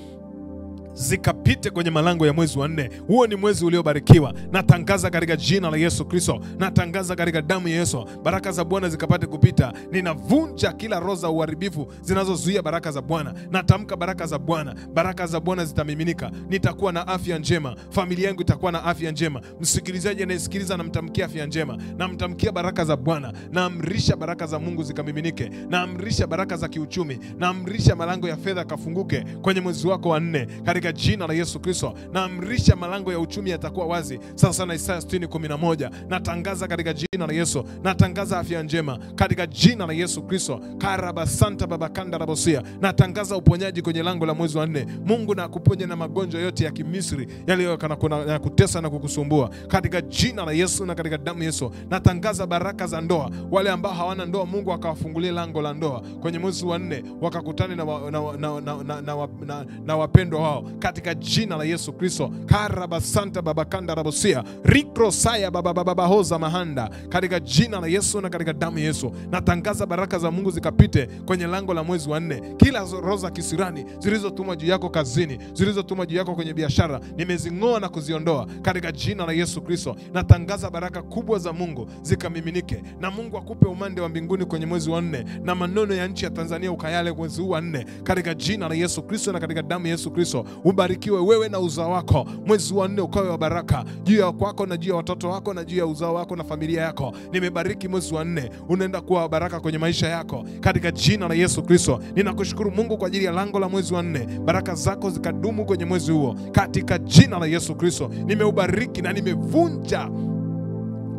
zikapite kwenye malango ya mwezi wa 4. Huo ni mwezi uliobarikiwa. Natangaza katika jina la Yesu Kristo, natangaza katika damu ya Yesu, baraka za Bwana zikapate kupita. Ninavunja kila roho za uharibifu zinazozuia baraka za Bwana. Natamka baraka za Bwana, baraka za Bwana zitamiminika. Nitakuwa na afya njema, familia yangu itakuwa na afya njema. Msikilizaji anayesikiliza, namtamkia afya njema, namtamkia baraka za Bwana. Naamrisha baraka za Mungu zikamiminike, naamrisha baraka za kiuchumi, naamrisha malango ya fedha kafunguke kwenye mwezi wako wa 4 katika jina la Yesu Kristo. Naamrisha malango ya uchumi yatakuwa wazi sasa na Isaya 60:11. Natangaza katika jina la Yesu, natangaza afya njema katika jina la Yesu Kristo. Karaba santa babakanda rabosia. Natangaza uponyaji kwenye lango la mwezi wa 4. Mungu na akuponye na magonjwa yote ya kimisri yaliyo kutesa na kukusumbua katika jina la Yesu na katika damu ya Yesu. Natangaza baraka za ndoa, wale ambao hawana ndoa Mungu akawafungulie lango la ndoa kwenye mwezi wa 4, wakakutane na wapendwa wao katika jina la Yesu Kristo. Karabasanta babakanda rabosia rikrosaya bababahoza mahanda, katika jina la Yesu na katika damu ya Yesu. Natangaza baraka za Mungu zikapite kwenye lango la mwezi wa 4. Kila roho za kisirani zilizotumwa juu yako kazini, zilizotumwa juu yako kwenye biashara, nimezing'oa na kuziondoa katika jina la Yesu Kristo. Natangaza baraka kubwa za Mungu zikamiminike, na Mungu akupe umande wa mbinguni kwenye mwezi wa 4, na manono ya nchi ya Tanzania ukayale mwezi huu wa 4 katika jina la Yesu Kristo na katika damu ya Yesu Kristo. Ubarikiwe wewe na uzao wako, mwezi wa 4 ukawe wa baraka juu ya kwako na juu ya watoto wako na juu ya uzao wako na familia yako. Nimebariki mwezi wa 4 unaenda kuwa wa baraka kwenye maisha yako katika jina la Yesu Kristo. Ninakushukuru Mungu kwa ajili ya lango la mwezi wa 4. Baraka zako zikadumu kwenye mwezi huo katika jina la Yesu Kristo. Nimeubariki na nimevunja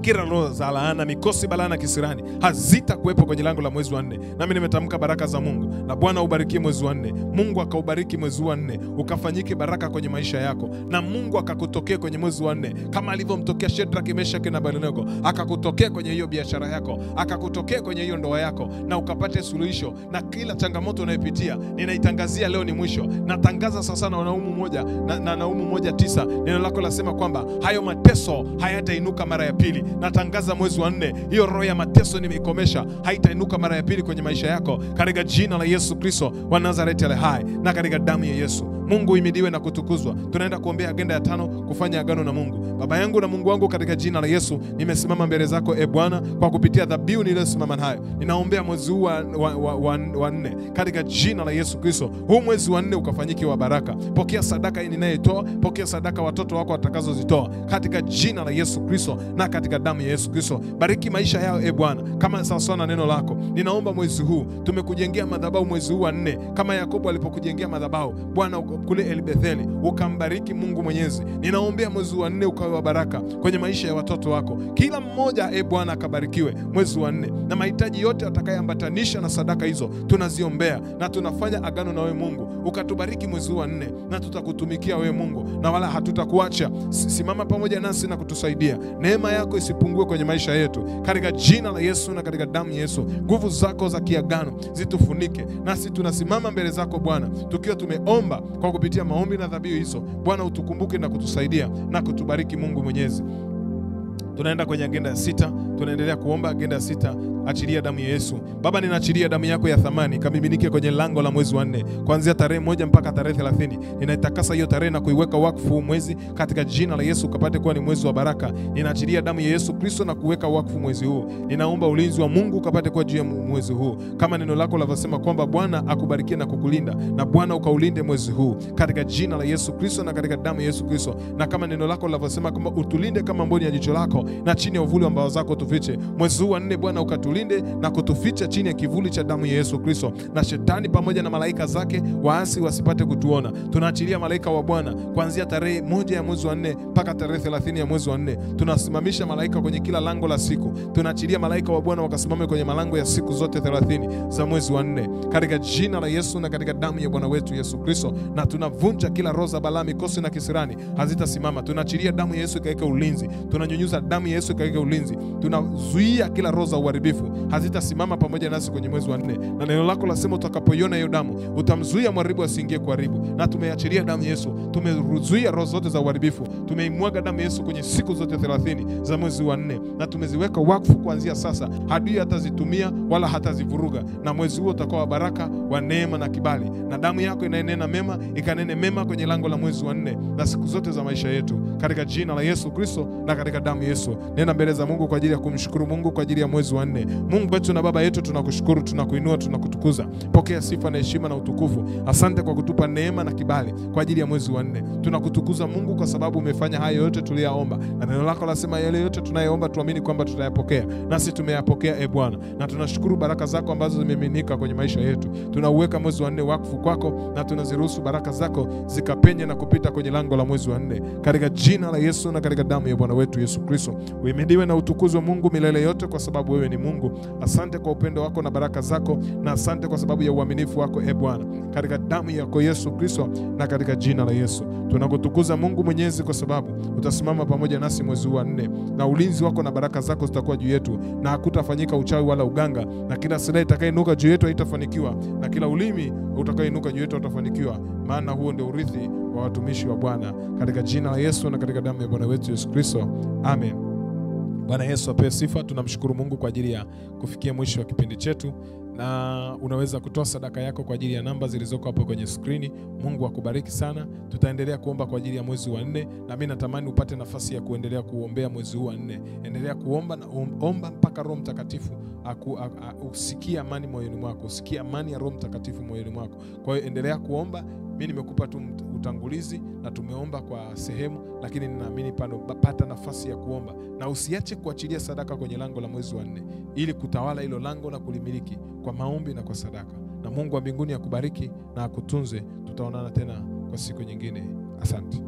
kila roho za laana, mikosi, balaa na kisirani hazitakuwepo kwenye lango la mwezi wa 4. Nami nimetamka baraka za Mungu, na Bwana ubarikie mwezi wa 4. Mungu akaubariki mwezi wa 4 ukafanyike baraka kwenye maisha yako, na Mungu akakutokea kwenye mwezi wa 4 kama alivyomtokea Shadraka, Meshaki na Abednego. Akakutokea kwenye hiyo biashara yako, akakutokea kwenye hiyo ndoa yako, na ukapate suluhisho na kila changamoto unayopitia. Ninaitangazia leo ni mwisho. Natangaza sasa na Naumu 1:9 neno lako lasema kwamba hayo mateso hayatainuka mara ya pili. Natangaza mwezi wa 4 hiyo roho ya mateso nimeikomesha, haitainuka mara ya pili kwenye maisha yako katika jina la Yesu Kristo wa Nazareti ale hai na katika damu ya Yesu. Mungu imidiwe na kutukuzwa. Tunaenda kuombea agenda ya 5, kufanya agano na Mungu. Baba yangu na Mungu wangu, katika jina la Yesu nimesimama mbele zako Bwana, kwa kupitia dhabihu niliyosimama nayo. Ninaombea mwezi huu wa 4 katika jina la Yesu Kristo. Huu mwezi wa 4 ukafanyike wa baraka. Pokea sadaka hii ninayetoa, pokea sadaka watoto wako watakazozitoa katika jina la Yesu Kristo na katika damu ya Yesu Kristo. Bariki maisha yao Bwana kama sawasawa na neno lako. Ninaomba mwezi huu, tumekujengea madhabahu mwezi huu wa 4 kama Yakobo alipokujengea madhabahu Bwana kule Elbetheli, ukambariki Mungu Mwenyezi. Ninaombea mwezi wa 4 ukawe wa baraka kwenye maisha ya watoto wako, kila mmoja Bwana akabarikiwe mwezi wa 4, na mahitaji yote atakayeambatanisha na sadaka hizo tunaziombea na tunafanya agano na wewe Mungu. Ukatubariki mwezi wa 4 na tutakutumikia wewe Mungu na wala hatutakuacha. Simama pamoja nasi na kutusaidia. Neema yako isipungue kwenye maisha yetu katika jina la Yesu na katika damu ya Yesu. Nguvu zako za kiagano zitufunike, nasi tunasimama mbele zako Bwana tukiwa tumeomba kwa kupitia maombi na dhabihu hizo. Bwana utukumbuke na kutusaidia na kutubariki Mungu Mwenyezi. Tunaenda kwenye agenda ya 6, tunaendelea kuomba agenda ya 6. Achilia damu ya Yesu. Baba, ninaachilia damu yako ya thamani kamiminike kwenye lango la mwezi wa 4 kuanzia tarehe 1 mpaka tarehe 30. Ninaitakasa hiyo tarehe na kuiweka wakfu mwezi katika jina la Yesu, ukapate kuwa ni mwezi wa baraka. Ninaachilia damu ya Yesu Kristo na kuweka wakfu mwezi huu. Ninaomba ulinzi wa Mungu ukapate kuwa juu ya mwezi huu, kama neno lako linavyosema kwamba Bwana akubarikie na kukulinda, na Bwana ukaulinde mwezi huu katika jina la Yesu Kristo na katika damu ya Yesu Kristo. Na kama neno lako linavyosema kwamba utulinde kama mboni ya jicho lako, na chini ya uvuli wa mbawa zako tufiche. Mwezi huu wa 4 Bwana ukatulinde na kutuficha chini ya kivuli cha damu ya Yesu Kristo, na shetani pamoja na malaika zake waasi wasipate kutuona. Tunaachilia malaika wa Bwana kuanzia tarehe 1 ya mwezi wa 4 mpaka tarehe 30 ya mwezi wa 4. Tunasimamisha malaika kwenye kila lango la siku. Tunaachilia malaika wa Bwana wakasimame kwenye malango ya siku zote 30 za mwezi wa 4 katika jina la Yesu na katika damu ya Bwana wetu Yesu Kristo. Na tunavunja kila roho za balaa, mikosi na kisirani hazitasimama. Tunaachilia damu ya Yesu ikaweke ulinzi. Tunanyunyuza damu ya Yesu ikaweke ulinzi. Tunazuia kila roho za uharibifu hazitasimama pamoja nasi kwenye mwezi wa 4. Na neno lako lasema utakapoiona hiyo damu utamzuia mharibu asiingie kuharibu. Na tumeachilia damu ya Yesu, tumezuia roho zote za uharibifu. Tumeimwaga damu ya Yesu kwenye siku zote 30 za mwezi wa 4, na tumeziweka wakfu kuanzia sasa. Adui hatazitumia wala hatazivuruga, na mwezi huo utakuwa wa baraka, wa neema na kibali. Na damu yako inaenena mema, ikanene mema kwenye lango la mwezi wa 4 na siku zote za maisha yetu katika jina la Yesu Kristo na katika damu ya Yesu. Nena mbele za Mungu kwa ajili ya kumshukuru Mungu kwa ajili ya mwezi wa 4. Mungu wetu na Baba yetu, tunakushukuru, tunakuinua, tunakutukuza. Pokea sifa na heshima na utukufu. Asante kwa kutupa neema na kibali kwa ajili ya mwezi wa 4. Tunakutukuza Mungu kwa sababu umefanya hayo yote tuliyaomba, na neno lako lasema yale yote tunayoomba tuamini kwamba tutayapokea, nasi tumeyapokea Bwana. Na tunashukuru baraka zako ambazo zimeminika kwenye maisha yetu. Tunauweka mwezi wa 4 wakfu kwako, na tunaziruhusu baraka zako zikapenye na kupita kwenye lango la mwezi wa 4 katika jina la Yesu na katika damu ya Bwana wetu Yesu Kristo. Uhimidiwe na utukuzwe Mungu milele yote, kwa sababu wewe ni Mungu. Asante kwa upendo wako na baraka zako, na asante kwa sababu ya uaminifu wako Bwana, katika damu yako Yesu Kristo na katika jina la Yesu. Tunakutukuza Mungu Mwenyezi kwa sababu utasimama pamoja nasi mwezi wa 4, na ulinzi wako na baraka zako zitakuwa juu yetu, na hakutafanyika uchawi wala uganga, na kila silaha itakayeinuka juu yetu haitafanikiwa, na kila ulimi utakayeinuka juu yetu utafanikiwa, maana huo ndio urithi wa watumishi wa Bwana, katika jina la Yesu na katika damu ya Bwana wetu Yesu Kristo. Amen. Bwana Yesu apewe sifa. Tunamshukuru Mungu kwa ajili ya kufikia mwisho wa kipindi chetu, na unaweza kutoa sadaka yako kwa ajili ya namba zilizoko hapo kwenye skrini. Mungu akubariki sana. Tutaendelea kuomba kwa ajili ya mwezi wa 4, na mimi natamani upate nafasi ya kuendelea kuombea mwezi huu wa 4. Endelea kuomba na omba mpaka Roho Mtakatifu usikie amani moyoni mwako, usikie amani ya Roho Mtakatifu moyoni mwako. Kwa hiyo endelea kuomba. Mimi nimekupa tu utangulizi na tumeomba kwa sehemu, lakini ninaamini pata nafasi ya kuomba, na usiache kuachilia sadaka kwenye lango la mwezi wa 4 ili kutawala hilo lango na kulimiliki kwa maombi na kwa sadaka. Na Mungu wa mbinguni akubariki na akutunze. Tutaonana tena kwa siku nyingine. Asante.